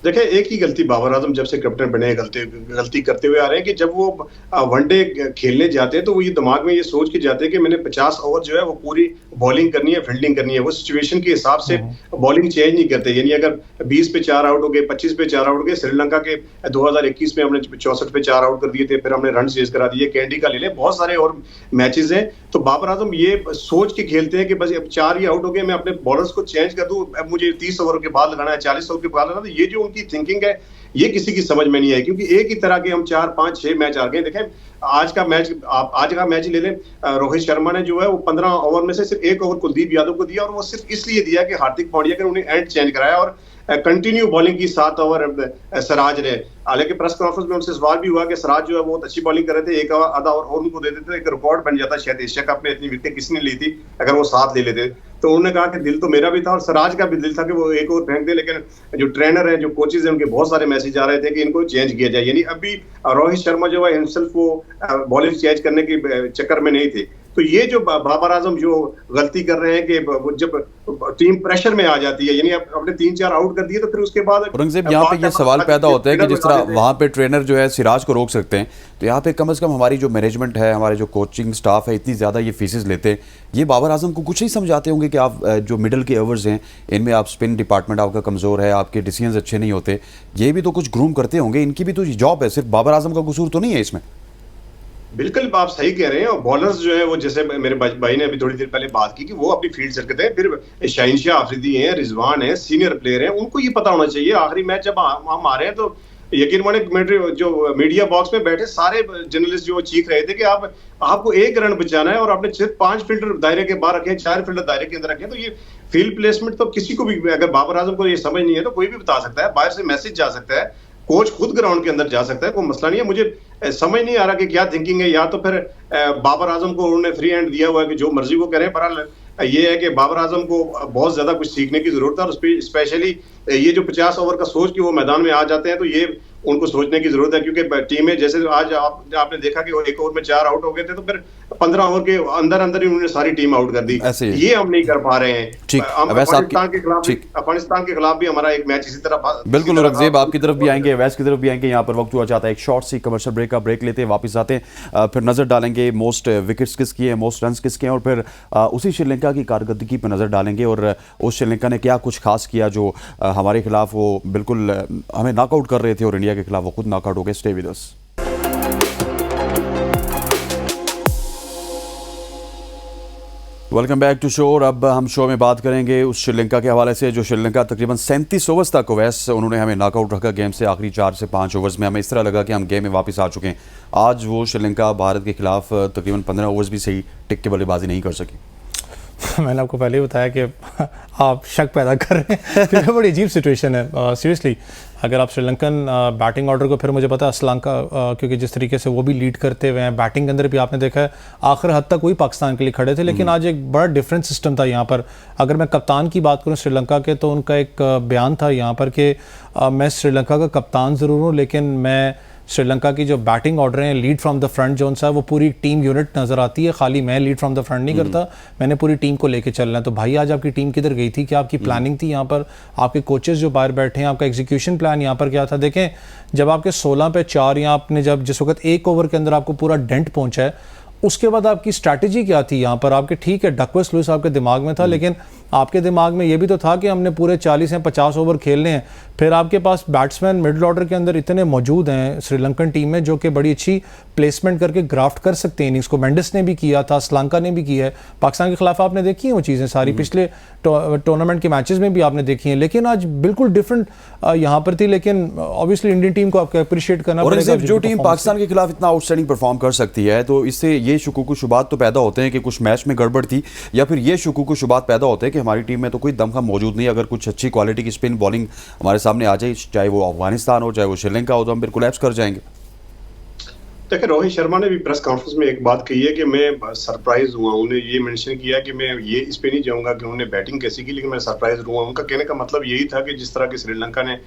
देखिए, एक ही गलती बाबर आजम जब से कैप्टन बने गलती करते हुए आ रहे हैं कि जब वो वनडे खेलने जाते हैं तो वो ये दिमाग में ये सोच के जाते हैं कि मैंने 50 ओवर जो है वो पूरी बॉलिंग करनी है, फील्डिंग करनी है। वो सिचुएशन के हिसाब से बॉलिंग चेंज नहीं करते। यानी अगर 20 पे 4 आउट हो गए, 25 पे 4 आउट हो गए, श्रीलंका के 2021 में हमने 64 पे 4 आउट कर दिए थे, फिर हमने रन चेज करा दिए, कैंडी का ले ले, बहुत सारे और मैचेस हैं। तो बाबर आजम ये सोच के खेलते हैं कि बस अब 4 ही आउट हो गए, मैं अपने बॉलर्स को चेंज कर दूं, अब मुझे 30 ओवर के बाद लगाना है, 40 ओवर के बाद लगाना है। ये जो उनकी थिंकिंग है ये किसी की समझ में नहीं आई, क्योंकि एक ही तरह के हम 4, 5, 6 मैच हार गए। देखें आज का मैच ही ले लें, रोहित शर्मा ने जो है वो 15 ओवर में से सिर्फ 1 ओवर कुलदीप यादव को दिया, और वो सिर्फ इसलिए दिया कि हार्दिक पांड्या के उन्हें एंड चेंज कराया, और कंटिन्यू बॉलिंग की 7 ओवर सिराज ने। हालांकि प्रेस कॉन्फ्रेंस में उनसे सवाल भी हुआ कि सिराज जो है बहुत अच्छी बॉलिंग कर रहे थे, एक आधा और उनको दे देते, एक रिकॉर्ड बन जाता शायद एशिया कप में इतनी विकेट किसने ली थी अगर वो 7 ले लेते। तो उन्होंने कहा कि दिल तो मेरा भी था और सिराज का भी दिल था कि वो 1 ओवर फेंक दे, लेकिन जो ट्रेनर है, जो कोचेज हैं, उनके बहुत सारे मैसेज आ रहे थे कि इनको चेंज किया जाए। यानी अभी रोहित शर्मा जो है हिमसेल्फ वो बॉलिंग चेंज करने के चक्कर में नहीं थे। तो ये जो बाबर आजम जो गलती कर रहे हैं कि जब टीम प्रेशर में आ जाती है, यानी अपने 3-4 आउट कर दिए तो फिर उसके बाद औरंगजेब यहाँ पे ये सवाल पैदा होता है कि जिस तरह वहाँ पे ट्रेनर जो है सिराज को रोक सकते हैं, तो यहाँ पे कम से कम हमारी जो मैनेजमेंट है, हमारे जो कोचिंग स्टाफ है, इतनी ज़्यादा ये फीसेस लेते हैं, ये बाबर आजम को कुछ नहीं समझाते होंगे कि आप जो मिडल के ओवर्स हैं इनमें आप स्पिन डिपार्टमेंट आपका कमज़ोर है, आपके डिसीजंस अच्छे नहीं होते, ये भी तो कुछ ग्रूम करते होंगे, इनकी भी तो जॉब है, सिर्फ बाबर आजम का कसूर तो नहीं है इसमें। बिल्कुल आप सही कह रहे हैं। और बॉलर्स जो है वो, जैसे मेरे भाई ने अभी थोड़ी देर पहले बात की कि वो अपनी फील्ड सर्किट है, फिर शाहीन शाह अफरीदी हैं, रिजवान है, सीनियर प्लेयर हैं, उनको ये पता होना चाहिए आखिरी मैच जब हम आ रहे हैं तो यकीन माने जो मीडिया बॉक्स में बैठे सारे जर्नलिस्ट जो चीख रहे थे कि आपको 1 रन बचाना है और आपने सिर्फ 5 फील्डर दायरे के बाहर रखे, 4 फील्डर दायरे के अंदर रखे। तो ये फील्ड प्लेसमेंट तो किसी को भी, अगर बाबर आजम को ये समझ नहीं है तो कोई भी बता सकता है, बाहर से मैसेज जा सकता है, कोच खुद ग्राउंड के अंदर जा सकता है, कोई मसला नहीं है। मुझे समझ नहीं आ रहा कि क्या थिंकिंग है, या तो फिर बाबर आजम को उन्होंने फ्री हैंड दिया हुआ है कि जो मर्जी वो करें। पर ये है कि बाबर आजम को बहुत ज्यादा कुछ सीखने की जरूरत है, और स्पेशली ये जो 50 ओवर का सोच के वो मैदान में आ जाते हैं तो ये उनको सोचने की जरूरत है, क्योंकि टीमें जैसे आज आपने देखा कि वो 1 ओवर में 4 आउट हो गए थे, तो फिर 15 ओवर के अंदर अंदर ही उन्होंने सारी टीम आउट कर दी। ये हम नहीं कर पा रहे हैं। ठीक, अफगानिस्तान के खिलाफ भी हमारा एक मैच इसी तरह। बिल्कुल औरंगजेब, आपकी तरफ भी आएंगे, वैस की तरफ भी आएंगे। यहाँ पर वक्त हुआ चाहता है एक शॉर्ट सी कमर्शियल ब्रेक का, ब्रेक लेते हैं, वापस आते हैं, फिर नजर डालेंगे मोस्ट विकेट्स किसकी है, मोस्ट रन किसके हैं, और फिर उसी श्रीलंका की कारकर्दगी पर नजर डालेंगे और उस श्रीलंका ने क्या कुछ खास किया जो हमारे खिलाफ वो बिल्कुल हमें नॉकआउट कर रहे थे और इंडिया के खिलाफ वो खुद नॉकआउट हो गए। Stay with us. Welcome back to show. और अब हम शो में बात करेंगे उस श्रीलंका के हवाले से जो श्रीलंका तकरीबन 37 ओवर्स तक वैस उन्होंने हमें नॉकआउट रखा गेम से। आखिरी 4 से 5 ओवर्स में हमें इस तरह लगा कि हम गेम में वापस आ चुके हैं। आज वो श्रीलंका भारत के खिलाफ तकरीबन 15 ओवर्स भी सही टिक के बल्लेबाजी नहीं कर सकी। मैंने आपको पहले ही बताया कि आप शक पैदा कर रहे हैं क्योंकि बड़ी अजीब सिचुएशन है। सीरियसली अगर आप श्रीलंकन बैटिंग ऑर्डर को, फिर मुझे पता है श्रीलंका क्योंकि जिस तरीके से वो भी लीड करते हुए हैं, बैटिंग के अंदर भी आपने देखा है आखिर हद तक वही पाकिस्तान के लिए खड़े थे, लेकिन आज एक बड़ा डिफरेंट सिस्टम था यहाँ पर। अगर मैं कप्तान की बात करूँ श्रीलंका के, तो उनका एक बयान था यहाँ पर कि मैं श्रीलंका का कप्तान ज़रूर हूँ, लेकिन मैं श्रीलंका की जो बैटिंग ऑर्डर हैं, lead from the front zone सा, वो पूरी टीम यूनिट नज़र आती है, खाली मैं लीड फ्रॉम द फ्रंट नहीं करता, मैंने पूरी टीम को लेके चलना है। तो भाई आज आपकी टीम किधर गई थी, क्या आपकी प्लानिंग थी यहाँ पर, आपके कोचेस जो बाहर बैठे हैं, आपका एग्जीक्यूशन प्लान यहाँ पर क्या था? देखें, जब आपके 16 पे 4 या आपने जब जिस वक्त 1 ओवर के अंदर आपको पूरा डेंट पहुँचा है, उसके बाद आपकी स्ट्रैटेजी क्या थी यहाँ पर? आपके ठीक है डकवर्थ लुईस आपके दिमाग में था, लेकिन आपके दिमाग में ये भी तो था कि हमने पूरे 40 या 50 ओवर खेलने हैं। फिर आपके पास बैट्समैन मिडिल ऑर्डर के अंदर इतने मौजूद हैं श्रीलंकन टीम में जो कि बड़ी अच्छी प्लेसमेंट करके ग्राफ्ट कर सकते हैं इनिंग्स को। मेंडिस ने भी किया था, श्रीलंका ने भी किया है, पाकिस्तान के खिलाफ आपने देखी हैं वो चीज़ें सारी, पिछले टूर्नामेंट के मैचेस में भी आपने देखी हैं। लेकिन आज बिल्कुल डिफरेंट यहाँ पर थी, लेकिन ऑब्वियसली इंडियन टीम को आपको अप्रिशिएट करना पड़ेगा। जो टीम पाकिस्तान के खिलाफ इतना आउटस्टैंडिंग परफॉर्म कर सकती है, तो इससे ये शुकूक शुबात तो पैदा होते हैं कि कुछ मैच में गड़बड़ थी, या फिर ये शुकूक शुबात पैदा होते हैं कि हमारी टीम में तो कोई दमखम मौजूद नहीं। अगर कुछ अच्छी क्वालिटी की स्पिन बॉलिंग हमारे सामने आ जाए, चाहे वो अफगानिस्तान हो चाहे वो श्रीलंका हो, तो हम फिर कोलैप्स कर जाएंगे। देखिए, रोहित शर्मा ने भी प्रेस कॉन्फ्रेंस में एक बात कही है कि मैं सरप्राइज हुआ। उन्होंने ये मेंशन किया कि मैं ये इस पे नहीं जाऊंगा कि उन्होंने बैटिंग कैसी की, लेकिन मैं सरप्राइज हुआ। उनका कहने का मतलब यही था कि जिस तरह की श्रीलंका ने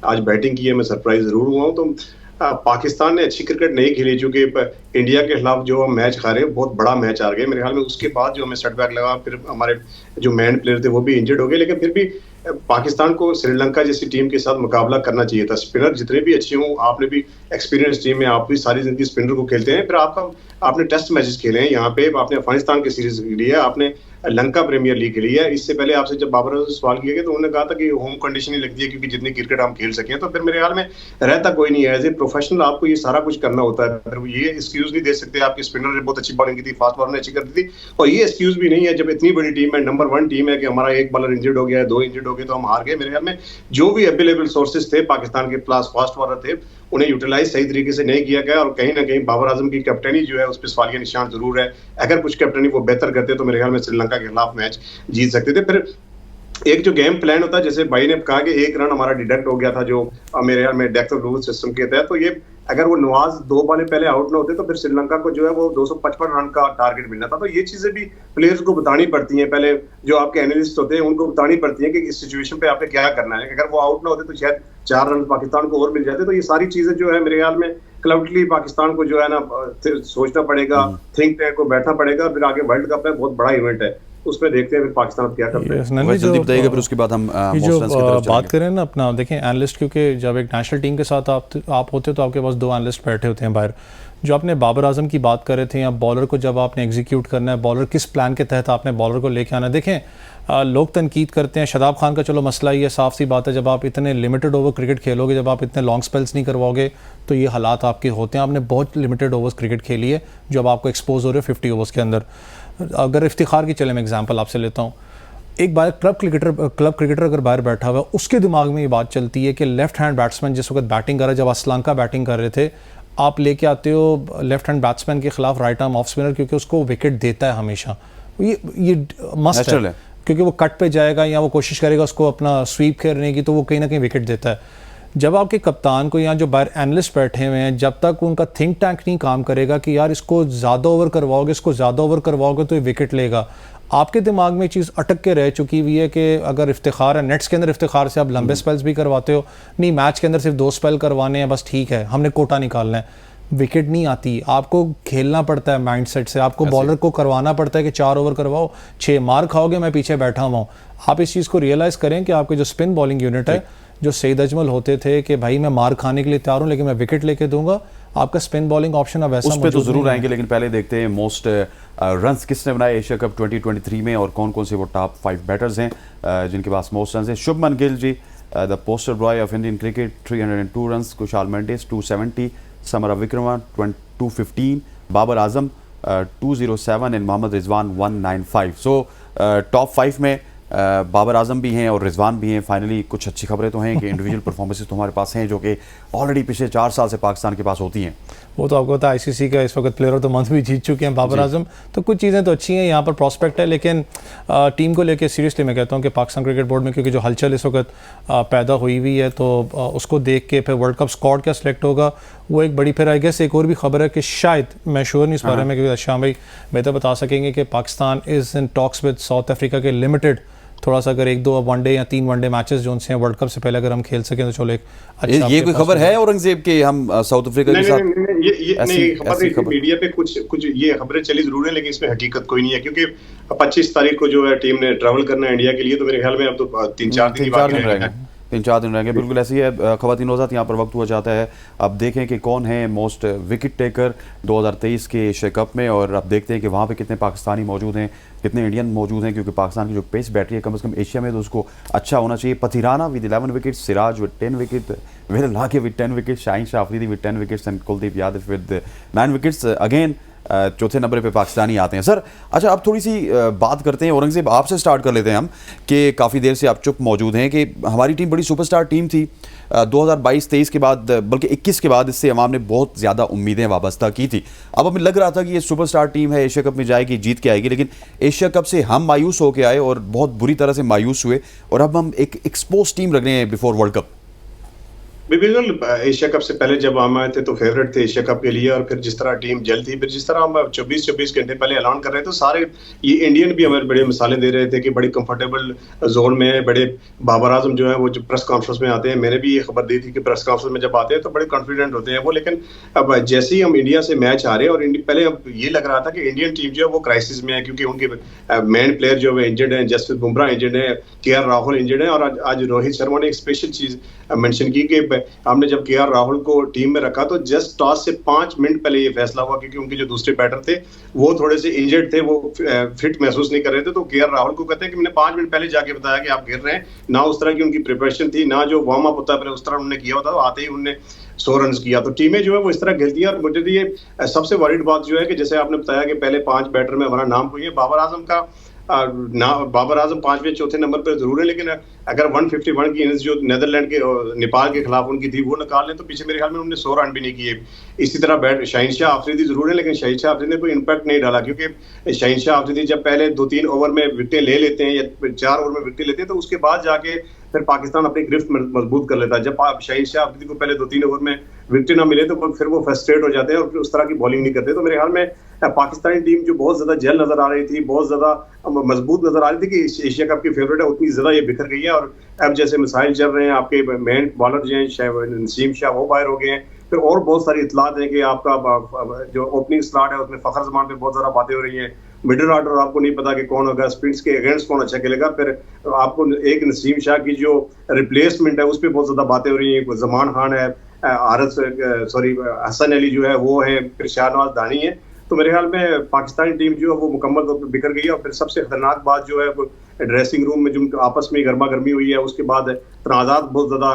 आज बैटिंग की है, मैं सरप्राइज जरूर हुआ हूँ। तो पाकिस्तान ने अच्छी क्रिकेट नहीं खेली, चूंकि इंडिया के खिलाफ जो हम मैच खा रहे हैं बहुत बड़ा मैच हार गए मेरे ख्याल में। उसके बाद जो हमें सेटबैक लगा, फिर हमारे जो मैन प्लेयर थे वो भी इंजर्ड हो गए, लेकिन फिर भी पाकिस्तान को श्रीलंका जैसी टीम के साथ मुकाबला करना चाहिए था। स्पिनर जितने भी अच्छे हों, आपने भी एक्सपीरियंस टीम में, आप भी सारी जिंदगी स्पिनर को खेलते हैं, फिर आपने टेस्ट मैचेस खेले हैं यहाँ पे, आपने अफगानिस्तान की सीरीज खेली है, आपने लंका प्रीमियर लीग खेली है। इससे पहले आपसे जब बाबर से सवाल किया गया तो उन्होंने कहा था कि होम कंडीशन ही लगती है क्योंकि जितनी क्रिकेट हम खेल सकें। तो फिर मेरे ख्याल में रहता कोई नहीं है, एज ए प्रोफेशनल आपको ये सारा कुछ करना होता है। फिर ये एक्सक्यूज नहीं दे सकते आपके स्पिनर ने बहुत अच्छी बॉलिंग की थी, फास्ट बॉलर ने अच्छी कर दी थी, और ये एक्सक्यूज भी नहीं है जब इतनी बड़ी टीम है, नंबर 1 टीम है, कि हमारा एक बॉलर इंजर्ड हो गया है, 2 इंजर्ड हो गए तो हम हार गए। मेरे ख्याल में जो भी अवेलेबल सोर्सेज थे पाकिस्तान के पास, फास्ट बॉलर थे, उन्हें यूटिलाइज सही तरीके से नहीं किया गया, और कहीं ना कहीं बाबर आजम की कैप्टनी जो है उस पर सवालिया निशान जरूर है। अगर कुछ कैप्टनी वो बेहतर करते तो मेरे ख्याल में श्रीलंका के खिलाफ मैच जीत सकते थे। फिर एक जो गेम प्लान होता है, जैसे भाई ने कहा कि 1 रन हमारा डिडक्ट हो गया था जो मेरे ख्याल में डेथ रूल सिस्टम के तहत, तो ये अगर वो नवाज 2 बॉलें पहले आउट ना होते तो फिर श्रीलंका को जो है वो 255 रन का टारगेट मिलना था। तो ये चीजें भी प्लेयर्स को बतानी पड़ती हैं, पहले जो आपके एनालिस्ट होते हैं उनको बतानी पड़ती है कि इस सिचुएशन पे आपने क्या करना है। अगर वो आउट ना होते तो शायद 4 रन पाकिस्तान को और मिल जाते। तो ये सारी चीजें जो है मेरे ख्याल में क्लाउडली पाकिस्तान को जो है ना सोचना पड़ेगा, थिंक टैंक को बैठना पड़ेगा, फिर आगे वर्ल्ड कप है, बहुत बड़ा इवेंट है, उसमें देखते हैं फिर पाकिस्तान क्या करते हैं। वैसे जल्दी बताइएगा, फिर उसके बाद हम जो बात करें ना अपना, देखें एनालिस्ट, क्योंकि जब एक नेशनल टीम के साथ आप होते तो आपके पास 2 एनालिस्ट बैठे होते हैं बाहर। जो आपने बाबर आजम की बात कर रहे थे, या बॉलर को जब आपने एग्जीक्यूट करना है, बॉलर किस प्लान के तहत आपने बॉलर को लेके आना है। देखें लोग तनकीद करते हैं, शादाब खान का चलो मसला ही है, साफ सी बात है, जब आप इतने लिमिटेड ओवर क्रिकेट खेलोगे, जब आप इतने लॉन्ग स्पेल्स नहीं करवाओगे तो ये हालात आपके होते हैं। आपने बहुत लिमिटेड ओवर्स क्रिकेट खेली है, जब आपको एक्सपोज हो रहे हो 50 ओवर्स के अंदर। अगर इफ्तिखार की चले मैं एग्जांपल आपसे लेता हूँ, एक बार क्लब क्रिकेटर अगर बाहर बैठा हुआ है, उसके दिमाग में ये बात चलती है कि लेफ्ट हैंड बैट्समैन जिस वक्त बैटिंग कर रहा है, जब असलंका बैटिंग कर रहे थे, आप लेके आते हो लेफ्ट हैंड बैट्समैन के खिलाफ राइट आर्म ऑफ स्पिनर, क्योंकि उसको विकेट देता है हमेशा। ये मस्ट है, क्योंकि वो कट पे जाएगा या वो कोशिश करेगा उसको अपना स्वीप करने की, तो वो कहीं ना कहीं विकेट देता है। जब आपके कप्तान को, यहाँ जो बाहर एनालिस्ट बैठे हुए हैं, जब तक उनका थिंक टैंक नहीं काम करेगा कि यार इसको ज़्यादा ओवर करवाओगे, इसको ज़्यादा ओवर करवाओगे तो ये विकेट लेगा, आपके दिमाग में चीज़ अटक के रह चुकी हुई है कि अगर इफ्तिखार है, नेट्स के अंदर इफ्तिखार से आप लंबे स्पेल्स भी करवाते हो, नहीं मैच के अंदर सिर्फ 2 स्पेल करवाने हैं, बस ठीक है, हमने कोटा निकालना है, विकेट नहीं आती। आपको खेलना पड़ता है माइंडसेट से, आपको बॉलर को करवाना पड़ता है कि 4 ओवर करवाओ, 6 मार खाओगे, मैं पीछे बैठा हुआ हूँ। आप इस चीज़ को रियलाइज़ करें कि आपके जो स्पिन बॉलिंग यूनिट है, जो सईद अजमल होते थे कि भाई मैं मार खाने के लिए तैयार हूँ लेकिन मैं विकेट लेके दूंगा, आपका स्पिन बॉलिंग ऑप्शन अब वैसा उस पे तो जरूर आएंगे, लेकिन पहले देखते हैं मोस्ट रन्स किसने बनाए एशिया कप 2023 में और कौन कौन से वो टॉप 5 बैटर्स हैं जिनके पास मोस्ट रन है। Shubman Gill ji, the poster boy of Indian cricket, 302 run, Kusal Mendis 270, Samarawickrama 215, Babar Azam 207 and Mohammad Rizwan 195। So top 5 में बाबर आजम भी हैं और रिजवान भी हैं। फाइनली कुछ अच्छी खबरें तो हैं कि इंडिविजुअल परफॉर्मेंसेस तो हमारे पास हैं, जो कि ऑलरेडी पिछले 4 साल से पाकिस्तान के पास होती हैं। वो तो आपको पता है आईसीसी का इस वक्त प्लेयर ऑफ द मंथ भी जीत चुके हैं बाबर आजम, तो कुछ चीज़ें तो अच्छी हैं, यहाँ पर प्रॉस्पेक्ट है। लेकिन टीम को लेके सीरियसली मैं कहता हूँ कि पाकिस्तान क्रिकेट बोर्ड में, क्योंकि जो हलचल इस वक्त पैदा हुई हुई है, तो उसको देख के फिर वर्ल्ड कप स्क्वाड क्या सिलेक्ट होगा, वो एक बड़ी, फिर आई गेस एक और भी खबर है कि शायद, मैं श्योर नहीं इस बारे में, क्योंकि शाम भाई बेहतर बता सकेंगे, कि Pakistan is in talks with south Africa के लिमिटेड, थोड़ा सा अगर 1-2 वनडे या 3 वनडे मैचेस जो उनसे वर्ल्ड कप से पहले अगर हम खेल सकें तो चलो एक अच्छा। ये कोई खबर है औरंगजेब के हम साउथ अफ्रीका के साथ? ये खबर मीडिया पे कुछ ये खबरें चली जरूर है, लेकिन इसमें हकीकत कोई नहीं है, क्योंकि 25 तारीख को जो है टीम ने ट्रैवल करना है इंडिया के लिए, तो मेरे ख्याल में अब तो 3-4 दिन बाकी रहेंगे। 3-4 दिन रहेंगे, बिल्कुल ऐसी है ख़वातीन रोज़ात यहाँ पर वक्त हुआ जाता है। अब देखें कि कौन है मोस्ट विकेट टेकर 2023 के एशिया कप में, और अब देखते हैं कि वहाँ पे कितने पाकिस्तानी मौजूद हैं, कितने इंडियन मौजूद हैं, क्योंकि पाकिस्तान की जो पेस बैटरी है कम से कम एशिया में तो उसको अच्छा होना चाहिए। Pathirana with 11 wicket, Siraj with 10 wicket, Wellalage with 10 wicket, Shaheen Shah Afridi with 10 wickets and Kuldeep Yadav with 9 wickets. Again चौथे नंबर पे पाकिस्तानी आते हैं। सर अच्छा, अब थोड़ी सी बात करते हैं, औरंगजेब आपसे स्टार्ट कर लेते हैं हम, कि काफ़ी देर से आप चुप मौजूद हैं, कि हमारी टीम बड़ी सुपरस्टार टीम थी 2022-23 के बाद, बल्कि 21 के बाद इससे अवाम ने बहुत ज़्यादा उम्मीदें वाबस्ता की थी। अब हमें लग रहा था कि ये सुपरस्टार टीम है, एशिया कप में जाएगी, जीत के आएगी, लेकिन एशिया कप से हम मायूस होकर आए और बहुत बुरी तरह से मायूस हुए, और अब हम एक एक्सपोज टीम लग रहे हैं बिफोर वर्ल्ड कप। बिल्कुल, एशिया कप से पहले जब हम आए थे तो फेवरेट थे एशिया कप के लिए, और फिर जिस तरह टीम जल थी, फिर जिस तरह हम 24 घंटे पहले ऐलान कर रहे थे, तो सारे ये इंडियन भी हमें बड़े मिसालें दे रहे थे कि बड़ी कंफर्टेबल जोन में है। बड़े बाबर आजम जो है वो जो प्रेस कॉन्फ्रेंस में आते हैं, मैंने भी ये खबर दी थी कि प्रेस कॉन्फ्रेंस में जब आते हैं तो बड़े कॉन्फिडेंट होते हैं वो, लेकिन अब जैसे ही हम इंडिया से मैच हारे, और पहले ये लग रहा था कि इंडियन टीम जो है वो क्राइसिस में है, क्योंकि उनके मेन प्लेयर जो है इंजर्ड है, जसप्रीत बुमराह इंजर्ड है, केएल राहुल इंजर्ड है, और आज रोहित शर्मा ने एक स्पेशल चीज मेंशन की कि हमने जब केएल राहुल को टीम में रखा तो जस्ट टॉस से 5 मिनट पहले ये फैसला हुआ, क्योंकि उनके जो दूसरे बैटर थे वो थोड़े से इंजर्ड थे, वो फिट महसूस नहीं कर रहे थे, तो केएल राहुल को कहते हैं कि मैंने 5 मिनट पहले जाके बताया कि आप गिर रहे हैं। ना उस तरह की उनकी प्रिपरेशन थी, ना जो वार्म अप होता है पहले उस तरह उन्होंने किया होता, तो आते ही उन्होंने 100 रन किया। तो टीमें जो है वो इस तरह खेलती हैं, और मुझे तो ये सबसे वरीड बात जो है कि जैसे आपने बताया कि पहले 5 बैटर में हमारा नाम हुई है, बाबर आजम का बाबर आजम 5वें चौथे नंबर पर जरूर है, लेकिन अगर 151 की इनिंग्स जो नेदरलैंड के नेपाल के खिलाफ उनकी थी वो निकाल लें तो पीछे मेरे ख्याल में उन्होंने 100 रन भी नहीं किए। इसी तरह शाहीन शाह अफरीदी जरूर है, लेकिन शाहीन शाह अफरीदी ने कोई इम्पैक्ट नहीं डाला, क्योंकि शाहीन शाह अफरीदी जब पहले 2-3 ओवर में विकेटें ले लेते हैं या 4 ओवर में विकेटें लेते हैं, तो उसके बाद जाके फिर पाकिस्तान अपनी गिरफ्त मजबूत कर लेता है। जब शाहीन शाह अफरीदी को पहले 2-3 ओवर में विकेट ना मिले तो फिर वो फ्रस्ट्रेट हो जाते हैं और फिर उस तरह की बॉलिंग नहीं करते। तो मेरे ख्याल में पाकिस्तानी टीम जो बहुत ज्यादा जल नजर आ रही थी, बहुत ज्यादा मजबूत नजर आ रही थी कि एशिया कप की फेवरेट है, उतनी ज्यादा ये बिखर गई है। और अब जैसे मिसाइल चल रहे हैं, आपके मेन बॉलर जो हैं नसीम शाह वो बाहर हो गए हैं, फिर और बहुत सारी इतलात हैं कि आपका जो ओपनिंग स्लॉट है उसमें फखर जमान पे बहुत ज्यादा बातें हो रही हैं। मिडिल ऑर्डर आपको नहीं पता कि कौन होगा, स्पिनर्स के अगेंस्ट कौन अच्छा खेलेगा। फिर आपको एक नसीम शाह की जो रिप्लेसमेंट है उस पर बहुत ज्यादा बातें हो रही हैं। जमान खान है, हसन अली जो है वो है, फिर शाहनवाज दानी है। तो मेरे ख्याल में पाकिस्तानी टीम जो है वो मुकम्मल तौर पर बिखर गई है। और फिर सबसे खतरनाक बात जो है ड्रेसिंग रूम में जो आपस में गर्मा गर्मी हुई है, उसके बाद तनाज़ात बहुत ज़्यादा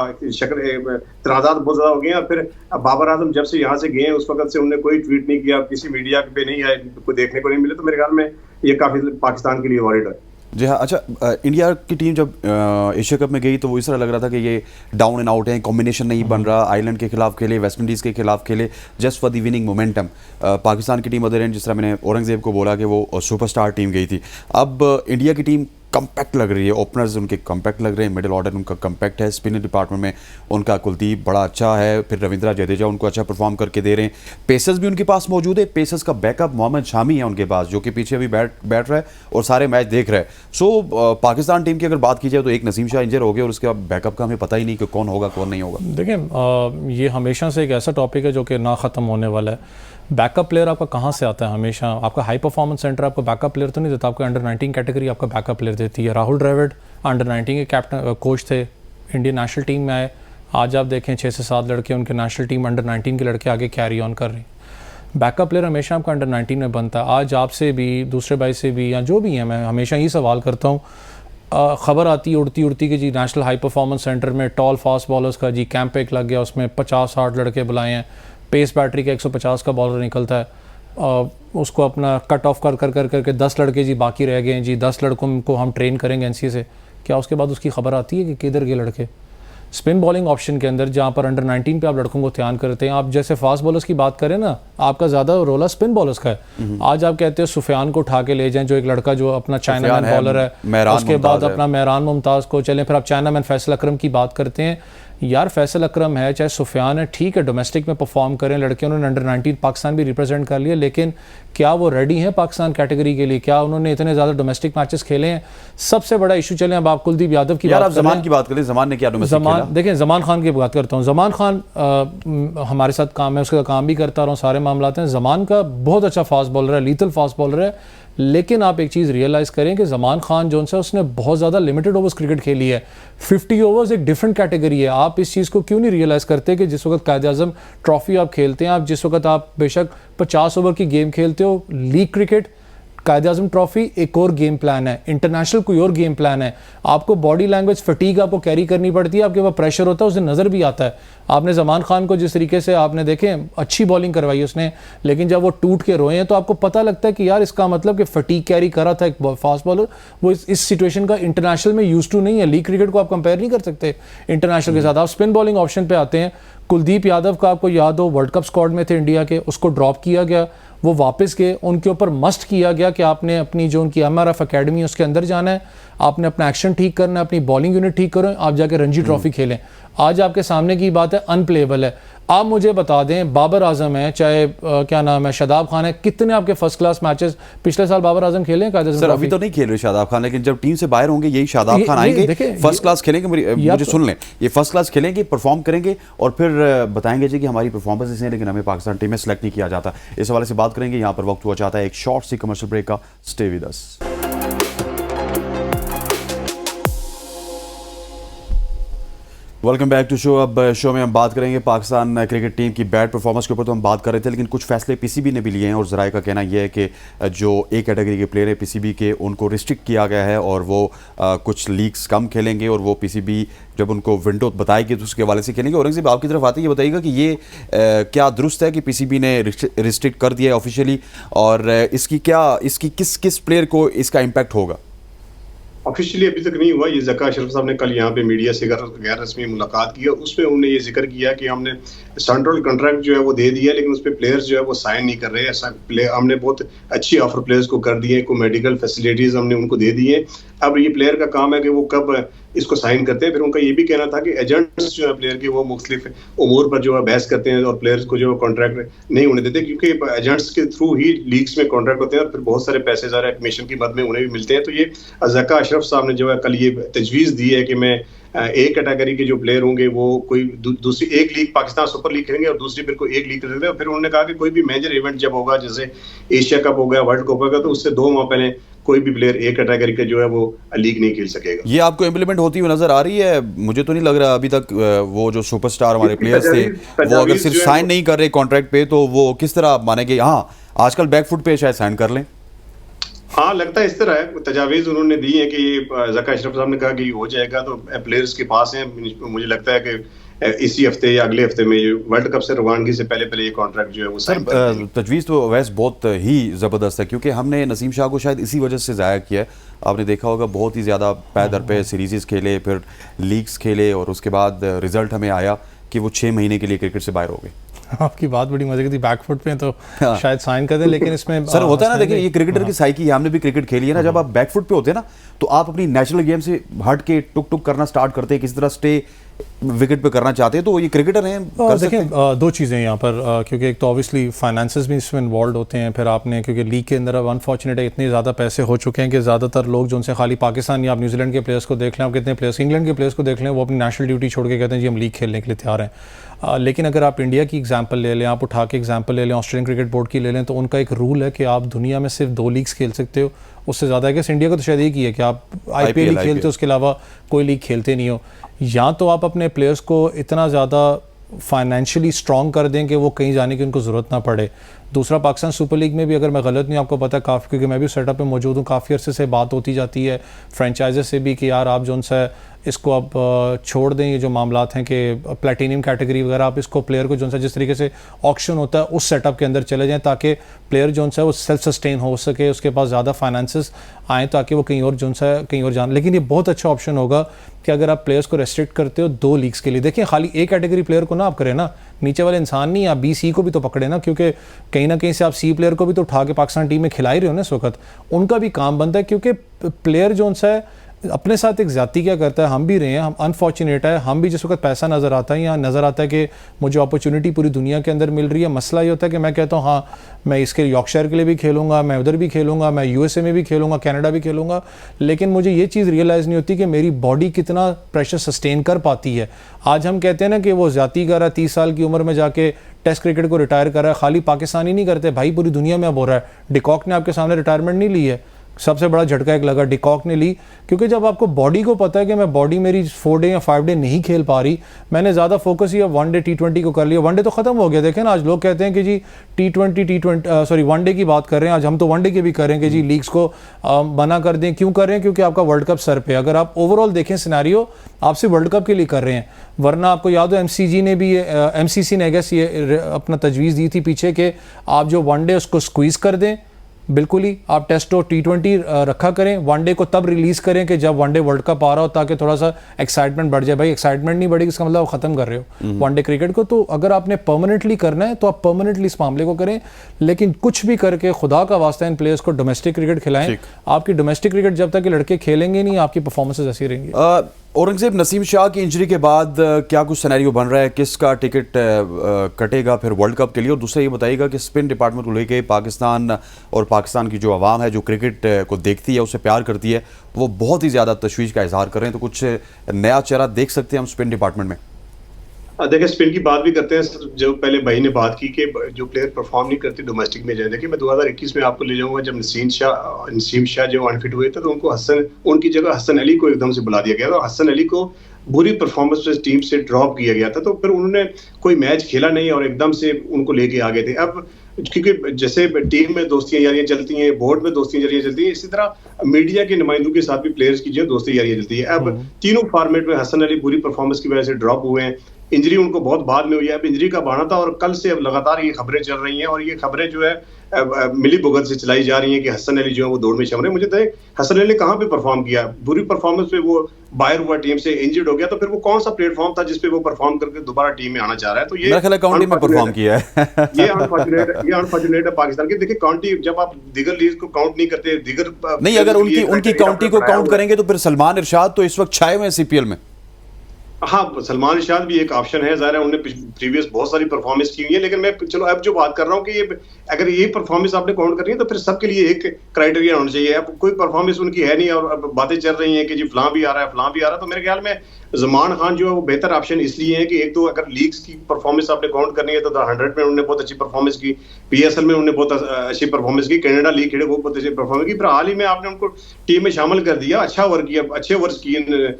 हो गए हैं। फिर बाबर आजम जब से यहाँ से गए हैं उस वक्त से उन्होंने कोई ट्वीट नहीं किया, किसी मीडिया पे नहीं आए, कोई देखने को नहीं मिले। तो मेरे ख्याल में ये काफ़ी पाकिस्तान के लिए वॉरिड है। जी हाँ। अच्छा, इंडिया की टीम जब एशिया कप में गई तो वो इस तरह लग रहा था कि ये डाउन एंड आउट है, कॉम्बिनेशन नहीं बन रहा। आयरलैंड के खिलाफ खेले, वेस्ट इंडीज़ के खिलाफ खेले, just for the winning momentum. Pakistan की टीम अदर एंड, जिस तरह मैंने औरंगजेब को बोला कि वो सुपरस्टार टीम गई थी, अब इंडिया की टीम कम्पैक्ट लग रही है। ओपनर्स उनके कम्पैक्ट लग रहे हैं, मिडिल ऑर्डर उनका कम्पैक्ट है, स्पिनर डिपार्टमेंट में उनका कुलदीप बड़ा अच्छा है, फिर रविंद्रा जडेजा उनको अच्छा परफॉर्म करके दे रहे हैं। पेसर्स भी उनके पास मौजूद है, पेसर्स का बैकअप मोहम्मद शामी है उनके पास, जो कि पीछे अभी बैठ रहा है और सारे मैच देख रहा है। सो पाकिस्तान टीम की अगर बात की जाए तो एक नसीम शाह इंजर हो गया और उसके बाद बैकअप का हमें पता ही नहीं कि कौन होगा कौन नहीं होगा। देखें, ये हमेशा से एक ऐसा टॉपिक है जो कि ना ख़त्म होने वाला है। बैकअप प्लेयर आपका कहाँ से आता है? हमेशा आपका हाई परफॉर्मेंस सेंटर आपको बैकअप प्लेयर तो नहीं देता, आपको अंडर 19 कैटेगरी आपका बैकअप प्लेयर देती है। राहुल द्रविड़ अंडर 19 के कैप्टन कोच थे, इंडियन नेशनल टीम में आए। आज आप देखें 6 से 7 लड़के उनके नेशनल टीम अंडर 19 के लड़के आगे कैरी ऑन कर रहे हैं। बैकअप प्लेयर हमेशा आपका अंडर 19 में बनता है। आज आपसे भी, दूसरे भाई से भी, या जो भी है, मैं हमेशा ही सवाल करता हूँ, ख़बर आती उड़ती कि जी नेशनल हाई परफॉर्मेंस सेंटर में टॉल फास्ट बॉलर्स का जी कैंप एक लग गया, उसमें 50-60 लड़के बुलाए हैं। पेस बैटरी का 150 का बॉलर निकलता है, उसको अपना कट ऑफ करके 10 लड़के जी बाकी रह गए हैं जी, 10 लड़कों को हम ट्रेन करेंगे एनसीए से। क्या उसके बाद उसकी खबर आती है कि किधर गए लड़के? स्पिन बॉलिंग ऑप्शन के अंदर जहाँ पर अंडर 19 पे आप लड़कों को तैयार करते हैं, आप जैसे फास्ट बॉलर्स की बात करें ना, आपका ज़्यादा रोला स्पिन बॉलर्स का है। आज आप कहते हो सुफियान को उठा के ले जाएं, जो एक लड़का जो अपना चाइना मैन बॉलर है, उसके बाद अपना मेहरान मुमताज़ को चलें, फिर आप चाइना मैन फैसल अकरम की बात करते हैं। यार फैसल अकरम है, चाहे सुफियान है, ठीक है डोमेस्टिक में परफॉर्म करें लड़के, उन्होंने अंडर 19 पाकिस्तान भी रिप्रेजेंट कर लिया, लेकिन क्या वो रेडी हैं पाकिस्तान कैटेगरी के लिए? क्या उन्होंने इतने ज़्यादा डोमेस्टिक मैचेस खेले हैं? सबसे बड़ा इशू, चलें अब आप कुलदीप यादव की बात करें। जमान की बात करें, जमान ने क्या डोमेस्टिक खेला? देखें, जमान खान की बात करता हूँ। जमान खान हमारे साथ काम है, उसका काम भी करता रहा हूँ, सारे मामलात हैं। जमान का बहुत अच्छा फास्ट बॉलर है, लीथल फास्ट बॉलर है, लेकिन आप एक चीज़ रियलाइज़ करें कि जमान खान जो है उसने बहुत ज़्यादा लिमिटेड ओवर्स क्रिकेट खेली है। 50 ओवर्स एक डिफरेंट कैटेगरी है। आप इस चीज़ को क्यों नहीं रियलाइज़ करते कि जिस वक्त कायद आज़म ट्रॉफी आप खेलते हैं, आप जिस वक्त आप बेशक 50 ओवर की गेम खेलते हो, लीग क्रिकेट, कायद आज़म ट्रॉफी एक और गेम प्लान है, इंटरनेशनल कोई और गेम प्लान है। आपको बॉडी लैंग्वेज फटीग आपको कैरी करनी पड़ती है, आपके पास प्रेशर होता है, उसे नज़र भी आता है। आपने जमान खान को जिस तरीके से आपने देखें, अच्छी बॉलिंग करवाई उसने, लेकिन जब वो टूट के रोए हैं तो आपको पता लगता है कि यार इसका मतलब कि फटीग कैरी कर रहा था एक फास्ट बॉलर, वो इस सिचुएशन का इंटरनेशनल में यूज टू नहीं है। लीग क्रिकेट को आप कंपेयर नहीं कर सकते इंटरनेशनल के साथ। आप स्पिन बॉलिंग ऑप्शन पे आते हैं, कुलदीप यादव का आपको याद हो वर्ल्ड कप स्क्वाड में थे इंडिया के, उसको ड्रॉप किया गया, वो वापस गए, उनके ऊपर मस्ट किया गया कि आपने अपनी जो उनकी MRF अकेडमी उसके अंदर जाना है, आपने अपना एक्शन ठीक करना है, अपनी बॉलिंग यूनिट ठीक करो, आप जाके रणजी ट्रॉफी खेलें। आज आपके सामने की बात है अनप्लेएबल है। आप मुझे बता दें, बाबर आजम है, चाहे क्या नाम है, शादाब खान है, कितने आपके फर्स्ट क्लास मैचेस पिछले साल बाबर आजम खेले हैं? सर अभी तो नहीं खेल रहे शादाब खान, लेकिन जब टीम से बाहर होंगे यही शादाब खान आएंगे, फर्स्ट क्लास खेलेंगे। मुझे सुन लें, ये फर्स्ट क्लास खेलेंगे, परफॉर्म करेंगे और फिर बताएंगे जी कि हमारी परफॉर्मेंस इसने, लेकिन हमें पाकिस्तान टीम में सेलेक्ट नहीं किया जाता। इस हवाले से बात करेंगे। यहाँ पर वक्त हुआ चाहता है एक शॉर्ट सी कमर्शियल ब्रेक का। Stay with us. Welcome back to show. अब शो में हम बात करेंगे पाकिस्तान क्रिकेट टीम की बैड परफॉर्मेंस के ऊपर तो हम बात कर रहे थे, लेकिन कुछ फैसले पीसीबी ने भी लिए हैं और ज़राए का कहना यह है कि जो ए कैटेगरी के प्लेयर है पीसीबी के, उनको रिस्ट्रिक्ट किया गया है और वो कुछ लीग्स कम खेलेंगे और वो पीसीबी जब उनको विंडो बताएगी तो उसके हवाले से खेलेंगे। औरंगजेब आपकी तरफ आते ही ये बताइएगा कि ये क्या दुरुस्त है कि पीसीबी ने रिस्ट्रिक्ट कर दिया है ऑफिशियली, और इसकी किस किस प्लेयर को इसका इम्पैक्ट होगा? ऑफिशियली अभी तक नहीं हुआ। ये ज़का अशरफ साहब ने कल यहाँ पे मीडिया से गैर रस्मी मुलाकात की और उसमें उन्होंने ये जिक्र किया कि हमने सेंट्रल कॉन्ट्रैक्ट जो है वो दे दिया, लेकिन उस पर प्लेयर्स जो है वो साइन नहीं कर रहे हैं। ऐसा हमने बहुत अच्छी ऑफर प्लेयर्स को कर दी है, को मेडिकल फैसिलिटीज हमने उनको दे दी है। अब ये प्लेयर का काम है कि वो कब इसको साइन करते हैं। फिर उनका ये भी कहना था कि एजेंट्स जो है प्लेयर के वो मुख्तलिफ उमूर पर जो है बहस करते हैं और प्लेयर्स को जो है कॉन्ट्रैक्ट नहीं होने देते, क्योंकि एजेंट्स के थ्रू ही लीग्स में कॉन्ट्रैक्ट होते हैं और फिर बहुत सारे पैसे ज़रा कमीशन की मद में उन्हें भी मिलते हैं। तो ये ज़का अशरफ साहब ने जो है कल ये तजवीज़ दी है कि मैं एक कैटेगरी के जो प्लेयर होंगे वो कोई दूसरी एक लीग पाकिस्तान सुपर लीग खेलेंगे और दूसरी फिर कोई एक लीग खेलेंगे। और फिर उन्होंने कहा कि कोई भी मेजर इवेंट जब होगा, जैसे एशिया कप हो गया, वर्ल्ड कप होगा, तो उससे 2 माह पहले कोई भी प्लेयर एक कैटेगरी का जो है वो लीग नहीं खेल सकेगा। ये आपको इम्प्लीमेंट होती हुई नजर आ रही है? मुझे तो नहीं लग रहा अभी तक वो जो सुपरस्टार हमारे प्लेयर्स थे वो अगर सिर्फ साइन नहीं कर रहे कॉन्ट्रैक्ट पे, तो वो किस तरह मानेंगे? हाँ, आजकल बैकफुट पे शायद साइन कर लें। हाँ, लगता है इस तरह है। तजावीज़ उन्होंने दी है कि ये ज़का अशरफ साहब ने कहा कि हो जाएगा, तो प्लेयर्स के पास हैं। मुझे लगता है कि इसी हफ्ते या अगले हफ्ते में वर्ल्ड कप से रवानगी से पहले ये कॉन्ट्रैक्ट जो है वो साइन कर देंगे। तजवीज़ तो वैसे बहुत ही ज़बरदस्त है, क्योंकि हमने नसीम शाह को शायद इसी वजह से ज़ाया किया है। आपने देखा होगा बहुत ही ज़्यादा पैदर पे सीरीज़ खेले, फिर लीग्स खेले, और उसके बाद रिजल्ट हमें आया कि वो 6 महीने के लिए क्रिकेट से बाहर हो गए। आपकी बात बड़ी मजे की थी, बैकफुट पे तो शायद साइन कर दें, लेकिन इसमें सर होता है ना, देखिए ये क्रिकेटर की साइकी है, हमने भी क्रिकेट खेली है ना। जब आप बैकफुट पे होते हैं ना, तो आप अपनी नेचुरल गेम से हट के टुक टुक करना स्टार्ट करते हैं, किसी तरह स्टे विकेट पे करना चाहते हैं। तो ये क्रिकेटर हैं, कर सकते हैं। देखिए 2 चीज़ें यहाँ पर, क्योंकि एक तो ऑब्वियसली फाइनेंसेस भी इसमें इन्वॉल्व होते हैं। फिर आपने क्योंकि लीग के अंदर अब अनफॉर्चुनेट है इतने ज़्यादा पैसे हो चुके हैं कि ज़्यादातर लोग जो उनसे खाली पाकिस्तान या आप न्यूजीलैंड के प्लेयर्स को देख लें, आप कितने प्लेयर्स इंग्लैंड के प्लेयर्स को देख लें, वो अपनी नेशनल ड्यूटी छोड़ के कहते हैं जी हम लीग खेलने के लिए तैयार हैं। लेकिन अगर आप इंडिया की एग्जांपल ले लें, आप उठा के एग्जांपल ले लें ऑस्ट्रेलियन क्रिकेट बोर्ड की ले लें, तो उनका एक रूल है कि आप दुनिया में सिर्फ 2 लीग्स खेल सकते हो। उससे ज़्यादा है कि इंडिया का तो शायद एक ही है कि आप IPL ही खेलते हो, उसके अलावा कोई लीग खेलते नहीं हो। या तो आप अपने प्लेयर्स को इतना ज़्यादा फाइनेंशियली स्ट्रॉन्ग कर दें कि वो कहीं जाने की उनको ज़रूरत ना पड़े। दूसरा, पाकिस्तान सुपर लीग में भी अगर मैं गलत नहीं, आपको पता है काफ़ी, क्योंकि मैं भी सेटअप में मौजूद हूँ, काफ़ी अरसे से बात होती जाती है फ्रेंचाइजर से भी कि यार आप जो सा इसको आप छोड़ दें, ये जो मामलात हैं कि प्लेटिनियम कैटेगरी वगैरह, आप इसको प्लेयर को जो सा जिस तरीके से ऑक्शन होता है उस सेटअप के अंदर चले जाएं, ताकि प्लेयर जो सा वो सेल्फ सस्टेन हो सके, उसके पास ज़्यादा फाइनेंसेस आएँ ताकि वो कहीं और जो सा कहीं और जान। लेकिन ये बहुत अच्छा ऑप्शन होगा कि अगर आप प्लेयर्स को रेस्ट्रिक्ट करते हो 2 लीग्स के लिए। देखिए खाली एक कैटेगरी प्लेयर को ना आप करें ना, नीचे वाले इंसान नहीं, आप BC को भी तो पकड़े ना, क्योंकि कहीं ना कहीं से आप C प्लेयर को भी तो उठा के पाकिस्तान टीम में खिला ही रहे हो ना इस वक्त। उनका भी काम बनता है, क्योंकि प्लेयर जो सा है अपने साथ एक ज़्यादती क्या करता है, हम भी रहे हैं, हम अनफॉर्चुनेट है, हम भी जिस वक्त पैसा नज़र आता है या नज़र आता है कि मुझे अपॉर्चुनिटी पूरी दुनिया के अंदर मिल रही है, मसला ये होता है कि मैं कहता हूँ हाँ मैं इसके यॉर्कशायर के लिए भी खेलूँगा, मैं उधर भी खेलूँगा, मैं USA में भी खेलूँगा, कनाडा भी खेलूँगा, लेकिन मुझे ये चीज़ रियलाइज़ नहीं होती कि मेरी बॉडी कितना प्रेशर सस्टेन कर पाती है। आज हम कहते हैं ना कि वो ज़्यादती कर रहा है, 30 साल की उम्र में जाके टेस्ट क्रिकेट को रिटायर कर रहा है। खाली पाकिस्तानी नहीं करते भाई, पूरी दुनिया में अब हो रहा है। डिकॉक ने आपके सामने रिटायरमेंट नहीं ली है, सबसे बड़ा झटका एक लगा डिकॉक ने ली, क्योंकि जब आपको बॉडी को पता है कि मैं बॉडी मेरी 4 डे या 5 डे नहीं खेल पा रही, मैंने ज़्यादा फोकस ही अब 1 डे T20 को कर लिया। 1 डे तो ख़त्म हो गया। देखें ना आज लोग कहते हैं कि जी T20 1 डे की बात कर रहे हैं, आज हम तो 1 डे की भी कर रहे हैं कि जी लीग्स को मना कर दें। क्यों कर रहे हैं? क्योंकि आपका वर्ल्ड कप सर पे। अगर आप ओवरऑल देखें सिनेरियो, आप सिर्फ वर्ल्ड कप के लिए कर रहे हैं, वरना आपको याद हो MCC ने भी MCC ने गैस ये अपना तजवीज़ दी थी पीछे कि आप जो 1 डे उसको स्क्वीज़ कर दें, बिल्कुल ही आप टेस्ट और T20 रखा करें, 1 डे को तब रिलीज़ करें कि जब 1 डे वर्ल्ड कप आ रहा हो, ताकि थोड़ा सा एक्साइटमेंट बढ़ जाए। भाई एक्साइटमेंट नहीं बढ़ेगी इसका मतलब आप ख़त्म कर रहे हो 1 डे क्रिकेट को। तो अगर आपने परमानेंटली करना है तो आप परमानेंटली इस मामले को करें, लेकिन कुछ भी करके खुदा का वास्ता इन प्लेयर्स को डोमेस्टिक क्रिकेट खिलाएं। आपकी डोमेस्टिक क्रिकेट जब तक लड़के खेलेंगे नहीं, आपकी परफॉर्मेंसेज ऐसी रहेंगी। औरंगजेब, नसीम शाह की इंजरी के बाद क्या कुछ सिनेरियो बन रहा है? किसका टिकट कटेगा फिर वर्ल्ड कप के लिए? और दूसरा ये बताइएगा कि स्पिन डिपार्टमेंट को लेकर पाकिस्तान और पाकिस्तान की जो आवाम है, जो क्रिकेट को देखती है, उससे प्यार करती है, वो बहुत ही ज़्यादा तशवीश का इजहार कर रहे हैं। तो कुछ नया चेहरा देख सकते हैं हम स्पिन डिपार्टमेंट में? देखिए स्पिन की बात भी करते हैं। जो पहले भाई ने बात की कि जो प्लेयर परफॉर्म नहीं करते डोमेस्टिक में जाए, देखिए मैं 2021 में आपको ले जाऊंगा, जब नसीम शाह जो अनफिट हुए थे, तो उनकी जगह हसन अली को एकदम से बुला दिया गया था। हसन अली को बुरी परफॉर्मेंस से टीम से ड्रॉप किया गया था, तो फिर उन्होंने कोई मैच खेला नहीं और एकदम से उनको लेके आ गए थे। अब क्योंकि जैसे टीम में दोस्तियां यारियां चलती हैं, बोर्ड में दोस्तियां यारियां चलती हैं, इसी तरह मीडिया के नुमाइंदों के साथ भी प्लेयर्स की जो दोस्ती यारी चलती है। अब तीनों फॉर्मेट में हसन अली बुरी परफॉर्मेंस की वजह से ड्रॉप हुए हैं, इंजरी उनको बहुत बाद में हुई है। अब इंजरी का बहाना था और कल से अब लगातार ये खबरें चल रही हैं और ये खबरें जो है मिली भुगत से चलाई जा रही हैं कि हसन अली जो है वो दौड़ में शम रहे। मुझे तो हसन अली ने कहाँ पे परफॉर्म किया, बुरी परफॉर्मेंस पे वो बाहर हुआ, टीम से इंजर्ड हो गया, तो फिर वो कौन सा प्लेटफॉर्म था जिसपे वो परफॉर्म करके दोबारा टीम में आना चाह रहा है। तो ये मेरा ख्याल है काउंटी में परफॉर्म किया है। ये अनफॉर्चुनेट है पाकिस्तान के। देखिए काउंटी, जब आप दीगर लीग को काउंट नहीं करते, दीगर नहीं, अगर उनकी काउंटी को काउंट करेंगे तो फिर सलमान इरशाद तो इस वक्त छाए हुए सीपीएल में। हाँ, सलमान इरशाद भी एक ऑप्शन है, ज़ाहिर है उन्होंने प्रीवियस बहुत सारी परफॉर्मेंस की हुई है, लेकिन मैं चलो अब जो बात कर रहा हूँ कि ये अगर ये परफॉर्मेंस आपने काउंट करनी है तो फिर सबके लिए एक क्राइटेरिया होना चाहिए। अब कोई परफॉर्मेंस उनकी है नहीं और अब बातें चल रही हैं कि जी फलां भी आ रहा है, फलां भी आ रहा है, तो मेरे ख्याल में जमान खान जो है वो बेहतर ऑप्शन इसलिए है कि एक तो अगर लीग्स की परफॉर्मेंस आपने काउंट करनी है तो 100 में उन्होंने बहुत अच्छी परफॉर्मेंस की, पीएसएल में उन्होंने बहुत अच्छी परफॉर्मेंस की, कनाडा लीग खेले वो बहुत अच्छी परफॉर्मेंस की, फिर हाल ही में आपने उनको टीम में शामिल कर दिया, अच्छा ओवर किया, अच्छे ओवर्स किए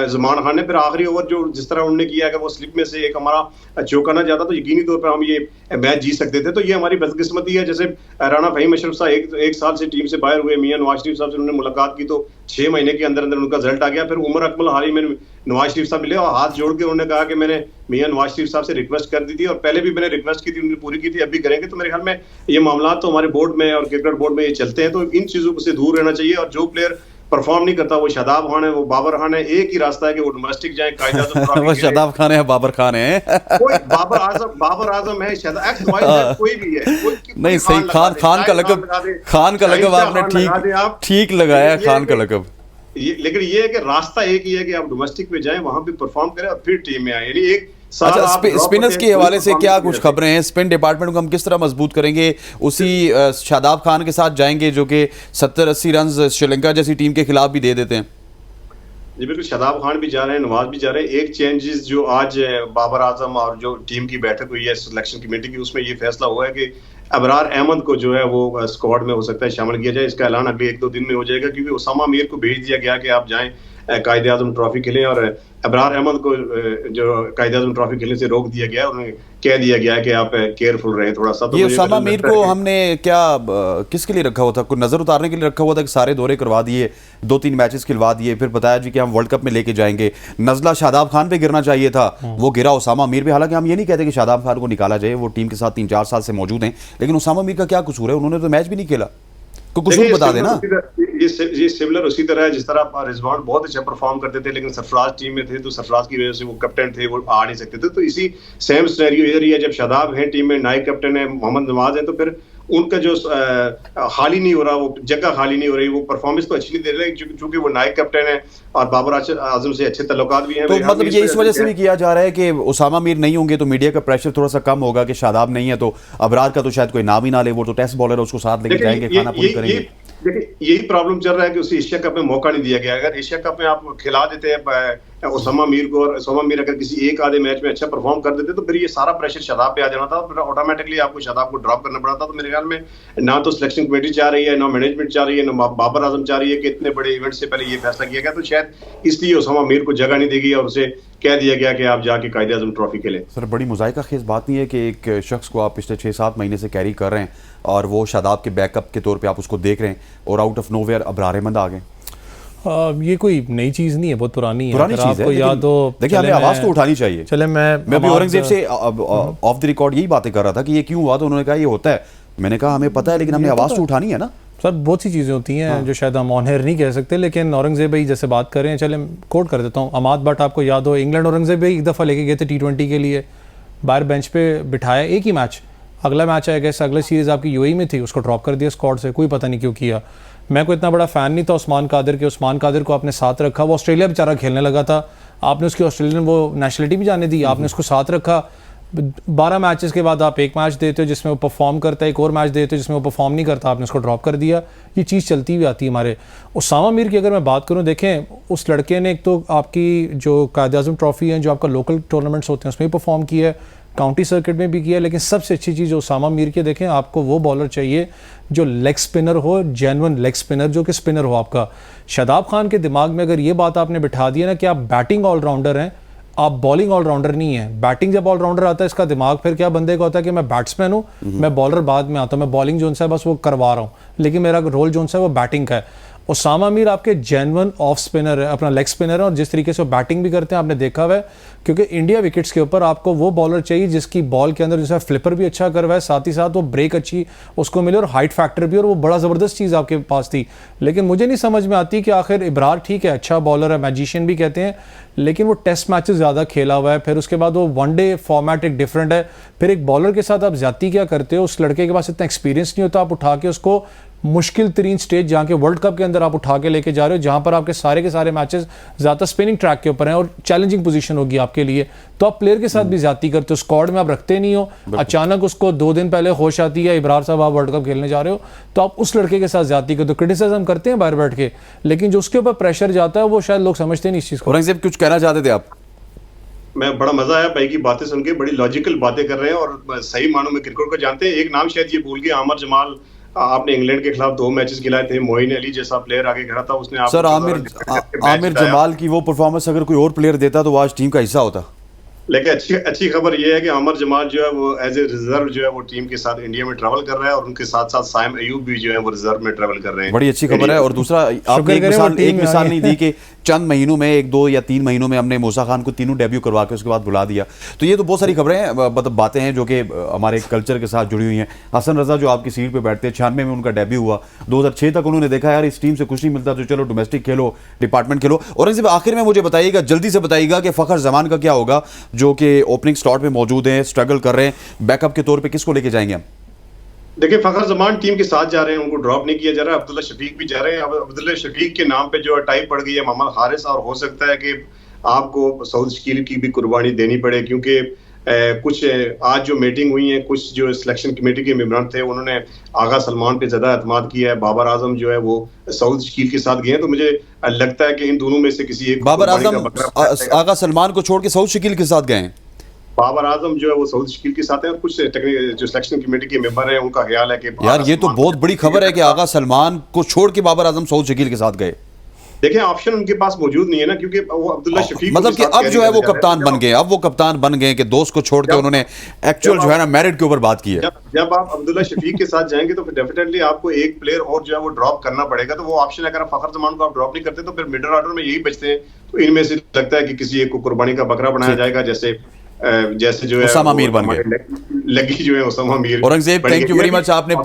जमान खान ने। फिर आखिरी ओवर जो जिस तरह उन्होंने किया, अगर वो स्लिप में से एक हमारा चौका ना जाता तो यकीनी तौर पर हम ये मैच जीत सकते थे। तो ये हमारी बदकिस्मती है। जैसे राणा फहीम अशरफ साहब एक साल से टीम से बाहर हुए, मियां नवाज शरीफ साहब से उन्होंने मुलाकात की तो 6 महीने के अंदर अंदर उनका रिजल्ट आ गया। फिर उमर अकमल हाल ही में नवाज शरीफ साहब मिले और हाथ जोड़ के उन्होंने कहा कि मैंने मियां नवाज शरीफ साहब से रिक्वेस्ट कर दी थी और पहले भी मैंने रिक्वेस्ट की थी, उन्होंने पूरी की थी, अब भी करेंगे। तो मेरे ख्याल में ये मामला तो हमारे बोर्ड में और क्रिकेट बोर्ड में ये चलते हैं, तो इन चीजों से दूर रहना चाहिए। और जो प्लेयर परफॉर्म नहीं करता, वो शादाब खान है, वो बाबर खान है, एक ही रास्ता है कि वो डोमेस्टिक जाए, वो शादाब खान है, बाबर खान है, कोई बाबर आजम है, शादाब कोई भी है, नहीं सही, खान का लकब आपने ठीक लगाया, खान का लकब। लेकिन ये है कि रास्ता एक ही है कि आप डोमेस्टिक पे जाएं, वहां पे परफॉर्म करें और फिर टीम में आए। यानी एक अच्छा, स्पिनर्स के हवाले से क्या कुछ खबरें हैं? स्पिन डिपार्टमेंट को हम किस तरह मजबूत करेंगे? उसी शादाब खान के साथ जाएंगे जो कि 70-80 रन श्रीलंका जैसी टीम के खिलाफ भी दे देते हैं। जी बिल्कुल, शादाब खान भी जा रहे हैं, नवाज भी जा रहे हैं। एक चेंजेस जो आज बाबर आजम और जो टीम की बैठक हुई है सिलेक्शन कमेटी की, उसमें ये फैसला हुआ है कि अबरार अहमद को जो है वो स्क्वाड में हो सकता है शामिल किया जाए। इसका ऐलान अगले 1-2 दिन में हो जाएगा, क्योंकि उसामा मीर को भेज दिया गया कि आप जाएं कायदे आजम ट्रॉफी खेलें, और अबरार अहमद को जो कायदे आजम ट्रॉफी खेलने से रोक दिया गया, उन्हें कह दिया गया कि आप केयरफुल रहें थोड़ा सा। तो ये उसामा मीर को हमने क्या किसके लिए रखा हुआ था? कोई नजर उतारने के लिए रखा हुआ था कि सारे दौरे करवा दिए, 2-3 मैचेस खिलवा दिए, फिर बताया जी कि हम वर्ल्ड कप में लेके जाएंगे। नजला शादाब खान पे गिरना चाहिए था, वो गिरा उसामा मीर पे। हालांकि हम ये नहीं कहते कि शादाब खान को निकाला जाए, वो टीम के साथ 3-4 साल से मौजूद हैं, लेकिन उसामा मीर का क्या कसूर है? उन्होंने तो मैच भी नहीं खेला, कुछ बता देना। ये सिमिलर उसी तरह है जिस तरह रिजवान बहुत अच्छा परफॉर्म करते थे, लेकिन सरफराज टीम में थे तो सरफराज की वजह से वो कैप्टन थे, वो आ नहीं सकते थे। तो इसी सेम सिनेरियो इधर ही है, जब शादाब है टीम में, नाइक कैप्टन है, मोहम्मद नवाज है, तो फिर उनका जो खाली नहीं हो रहा, वो जगह खाली नहीं हो रही, वो परफॉर्मेंस तो अच्छी नहीं दे रहे, चूंकि वो नाइक कैप्टन है और बाबर आजम से अच्छे तल्लुकात भी हैं। तो मतलब ये इस वजह से भी किया जा रहा है कि उसामा मीर नहीं होंगे तो मीडिया का प्रेशर थोड़ा सा कम होगा कि शादाब नहीं है तो अबरार का तो शायद कोई नाम ही ना ले, वो तो टेस्ट बॉलर है, उसको साथ लेके जाएंगे, खाना पूरी करेंगे। देखिए यही प्रॉब्लम चल रहा है कि उसे एशिया कप में मौका नहीं दिया गया। अगर एशिया कप में आप खिला देते हैं उसामा मीर को, और उसामा मीर अगर किसी एक आधे मैच में अच्छा परफॉर्म कर देते तो फिर ये सारा प्रेशर शादाब पे आ जाना था, फिर ऑटोमेटिकली आपको शादाब को ड्रॉप करना पड़ा था। तो मेरे ख्याल में ना तो सिलेक्शन कमेटी चाह रही है, ना मैनेजमेंट चाह रही है, ना बाबर आजम चाह रही है कि इतने बड़े इवेंट से पहले ये फैसला किया गया, तो शायद इसलिए उसामा मीर को जगह नहीं देगी और उसे कह दिया गया कि आप जाके कायदे आजम ट्रॉफी खेलें। सर बड़ी मुज़ाहिका खेज बात नहीं है कि एक शख्स को आप पिछले 6-7 महीने से कैरी कर रहे हैं और वो शादाब के बैकअप के तौर पे आप उसको देख रहे हैं और out of nowhere Abrar Ahmed आ गए? ये कोई नई चीज़ नहीं है, बहुत पुरानी चीज़ है। आपको याद हो, देखिए हमें आवाज़ तो उठानी चाहिए। चले मैं भी औरंगजेब से ऑफ द रिकॉर्ड यही बातें कर रहा था कि ये क्यों हुआ, तो उन्होंने कहा ये होता है। मैंने कहा हमें पता है, लेकिन हमने आवाज़ तो उठानी है ना सर। बहुत सी चीज़ें होती हैं जो शायद हम ऑन एयर नहीं कह सकते, लेकिन औरंगजेब भाई जैसे बात कर रहे हैं, चले कोट कर देता हूँ। अमाद भट्ट आपको याद हो, इंग्लैंड औरंगजेब भाई एक दफ़ा लेके गए थे T20 के लिए, बाहर बेंच पे बिठाया, एक ही मैच, अगला मैच आएगा, अगला सीरीज़ आपकी यूएई में थी, उसको ड्रॉप कर दिया स्क्वाड से, कोई पता नहीं क्यों किया। मैं कोई इतना बड़ा फ़ैन नहीं था उस्मान कादिर के, उस्मान कादिर को आपने साथ रखा, वो ऑस्ट्रेलिया बेचारा खेलने लगा था, आपने उसकी ऑस्ट्रेलियन वो नेशनलिटी भी जाने दी, आपने उसको साथ रखा। 12 मैचेस के बाद आप एक मैच देते हो जिसमें वो परफॉर्म करता है, एक और मैच देते हो जिसमें वो परफॉर्म नहीं करता, आपने उसको ड्रॉप कर दिया। ये चीज़ चलती हुई आती है हमारे। उसामा मीर की अगर मैं बात करूं, देखें उस लड़के ने एक तो आपकी जो कायदे आज़म ट्रॉफी है, जो आपका लोकल टूर्नामेंट्स होते हैं उसमें भी परफॉर्म किया है, काउंटी सर्किट में भी किया है, लेकिन सबसे अच्छी चीज़ उसामा मीर के, देखें आपको वो बॉलर चाहिए जो लेग स्पिनर हो, जेन्युइन लेग स्पिनर, जो कि स्पिनर हो आपका। शादाब खान के दिमाग में अगर ये बात आपने बिठा दी है ना कि आप बैटिंग ऑलराउंडर हैं, आप बॉलिंग ऑलराउंडर नहीं है। बैटिंग जब ऑलराउंडर आता है, इसका दिमाग फिर क्या बंदे का होता है कि मैं बैट्समैन हूँ, मैं बॉलर बाद में आता हूँ, मैं बॉलिंग जो है बस वो करवा रहा हूँ, लेकिन मेरा रोल जो है वो बैटिंग का है। उसामा मीर आपके जेन्युइन ऑफ स्पिनर है, अपना लेग स्पिनर है, और जिस तरीके से वो बैटिंग भी करते हैं आपने देखा हुआ है, क्योंकि इंडिया विकेट्स के ऊपर आपको वो बॉलर चाहिए जिसकी बॉल के अंदर जैसा फ्लिपर भी अच्छा करवाए, साथ ही साथ वो ब्रेक अच्छी उसको मिले और हाइट फैक्टर भी, और वो बड़ा ज़बरदस्त चीज़ आपके पास थी। लेकिन मुझे नहीं समझ में आती कि आखिर इब्रार ठीक है, अच्छा बॉलर है, मैजिशियन भी कहते हैं, लेकिन वो टेस्ट मैचेस ज़्यादा खेला हुआ है, फिर उसके बाद वो वनडे फॉर्मेट एक डिफरेंट है, फिर एक बॉलर के साथ आप ज्यादती क्या करते हो, उस लड़के के पास इतना एक्सपीरियंस नहीं होता, आप उठा के उसको मुश्किल तरीन स्टेज जहाँ के वर्ल्ड कप के अंदर आप उठा के लेके जा रहे हो, जहाँ पर आपके सारे के सारे मैचेस ज़्यादा स्पिनिंग ट्रैक के ऊपर हैं और चैलेंजिंग पोजीशन होगी आपके लिए, तो आप प्लेयर के साथ भी ज्यादती करते हो, स्क्वाड में आप रखते नहीं हो, अचानक उसको 2 दिन पहले होश आती है इब्रार साहब आप वर्ल्ड कप खेलने जा रहे हो, तो आप उस लड़के के साथ ज्यादती करते हो। क्रिटिसिज्म करते हैं बाहर बैठ के, लेकिन जो उसके ऊपर प्रेशर जाता है वो शायद लोग समझते नहीं इस चीज़ को। औरंगजेब कुछ कहना चाहते थे आप? मैं बड़ा मजा आया भाई की बातें सुन के, बड़ी लॉजिकल बातें कर रहे हैं और सही मानों में क्रिकेट को जानते हैं। एक नाम शायद ये भूल गए, आमिर जमाल, आपने इंग्लैंड के खिलाफ 2 मैचेस खिलाए थे, मोइन अली जैसा प्लेयर आगे खड़ा था, उसने सर आमिर जमाल की वो परफॉर्मेंस अगर कोई और प्लेयर देता तो वो आज टीम का हिस्सा होता। लेकिन अच्छी खबर ये है कि आमिर जमाल जो है वो एज ए रिजर्व जो है वो टीम के साथ इंडिया में ट्रैवल कर रहा है, और उनके साथ साथ साइम अयूब भी जो है वो रिजर्व में ट्रैवल कर रहे हैं। बड़ी अच्छी खबर है। और दूसरा आपने एक मिसाल नहीं दी कि चंद महीनों में 1, 2 या 3 महीनों में हमने मूसा खान को तीनों डेब्यू करवा के उसके बाद बुला दिया, तो ये तो बहुत सारी खबरें हैं, मतलब बातें हैं जो कि हमारे कल्चर के साथ जुड़ी हुई हैं। हसन रजा जो आपकी सीट पे बैठते हैं, 96 में उनका डेब्यू हुआ, 2006 तक उन्होंने देखा यार इस टीम से कुछ नहीं मिलता तो चलो डोमेस्टिक खेलो, डिपार्टमेंट खेलो। और इसी आखिर में मुझे बताइएगा, जल्दी से बताइएगा कि फखर जमान का क्या होगा जो कि ओपनिंग स्लॉट में मौजूद हैं, स्ट्रगल कर रहे हैं, बैकअप के तौर पे किसको लेके जाएंगे हम? देखिए फखर जमान टीम के साथ जा रहे हैं, उनको ड्रॉप नहीं किया जा रहा है। अब्दुल्ला शफीक भी जा रहे हैं। अब अब्दुल्ला शफीक के नाम पे जो टाइप पड़ गई है मोहम्मद हारिस, और हो सकता है कि आपको सऊद शकील की भी कुर्बानी देनी पड़े, क्योंकि कुछ आज जो मीटिंग हुई है, कुछ जो सिलेक्शन कमेटी के मेंबर थे उन्होंने आगा सलमान पे ज्यादा एतमाद किया है, बाबर आजम जो है वो सऊद शकील के साथ गए हैं, तो मुझे लगता है कि इन दोनों में से किसी एक बाबर आजम आगा सलमान को छोड़ के सऊद शकील के साथ गए हैं। बाबर आजम जो है वो सऊद शकील के साथ है, और कुछ जो सिलेक्शन कमेटी के मेंबर हैं उनका ख्याल है कि यार ये तो बहुत बड़ी खबर है कि आगा सलमान को छोड़ के बाबर आजम सऊद शकील के साथ गए। देखिए ऑप्शन उनके पास मौजूद नहीं है ना, क्योंकि वो अब्दुल्ला शफीक मतलब कि अब जो है वो कप्तान बन गए, अब वो कप्तान बन गए कि दोस्त को छोड़ के उन्होंने एक्चुअल जो है ना मेरिट के ऊपर बात की है। जब आप अब्दुल्ला शफीक के साथ जाएंगे तो फिर डेफिनेटली आपको एक प्लेयर और जो है वो ड्रॉप करना पड़ेगा, तो वो ऑप्शन अगर फखर जमान को आप ड्रॉप नहीं करते तो फिर मिडिल ऑर्डर में यही बचते हैं, तो इनमें से लगता है कि किसी एक को कुर्बानी का बकरा बनाया जाएगा, जैसे जो है उसामा मीर बन गए, लगी जो है Usama Mir. Aurangzeb thank you very much, आपने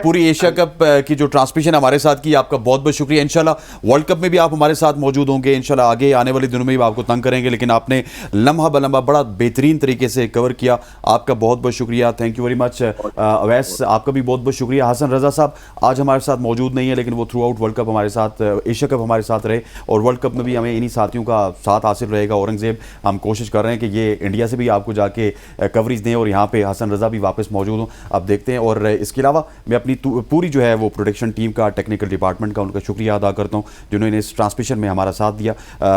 पूरी एशिया कप की जो ट्रांसमिशन हमारे साथ की, आपका बहुत बहुत शुक्रिया। इंशाल्लाह वर्ल्ड कप में भी आप हमारे साथ मौजूद होंगे, इंशाल्लाह आगे आने वाले दिनों में भी आपको तंग करेंगे, लेकिन आपने लम्हा बलम्हा बड़ा बेहतरीन तरीके से कवर किया, आपका बहुत बहुत शुक्रिया, thank you very much. Awais आपका भी बहुत बहुत शुक्रिया। हसन रजा साहब आज हमारे साथ मौजूद नहीं है, लेकिन वो थ्रू आउट वर्ल्ड कप हमारे साथ, एशिया कप हमारे साथ रहे, और वर्ल्ड कप में भी हमें इन्हीं साथियों का साथ हासिल रहेगा। औरंगजेब हम कोशिश कर रहे हैं कि ये इंडिया से भी आपको जाके कवरेज दें और यहाँ पे हसन रजा भी वापस मौजूद हों, अब देखते हैं। और इसके अलावा मैं अपनी पूरी जो है वो प्रोडक्शन टीम का, टेक्निकल डिपार्टमेंट का उनका शुक्रिया अदा करता हूँ जिन्होंने इस ट्रांसमिशन में हमारा साथ दिया।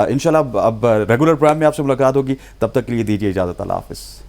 इंशाल्लाह अब रेगुलर प्रोग्राम में आपसे मुलाकात होगी, तब तक के लिए दीजिए इजाज़त, अल्लाह हाफ़िज़।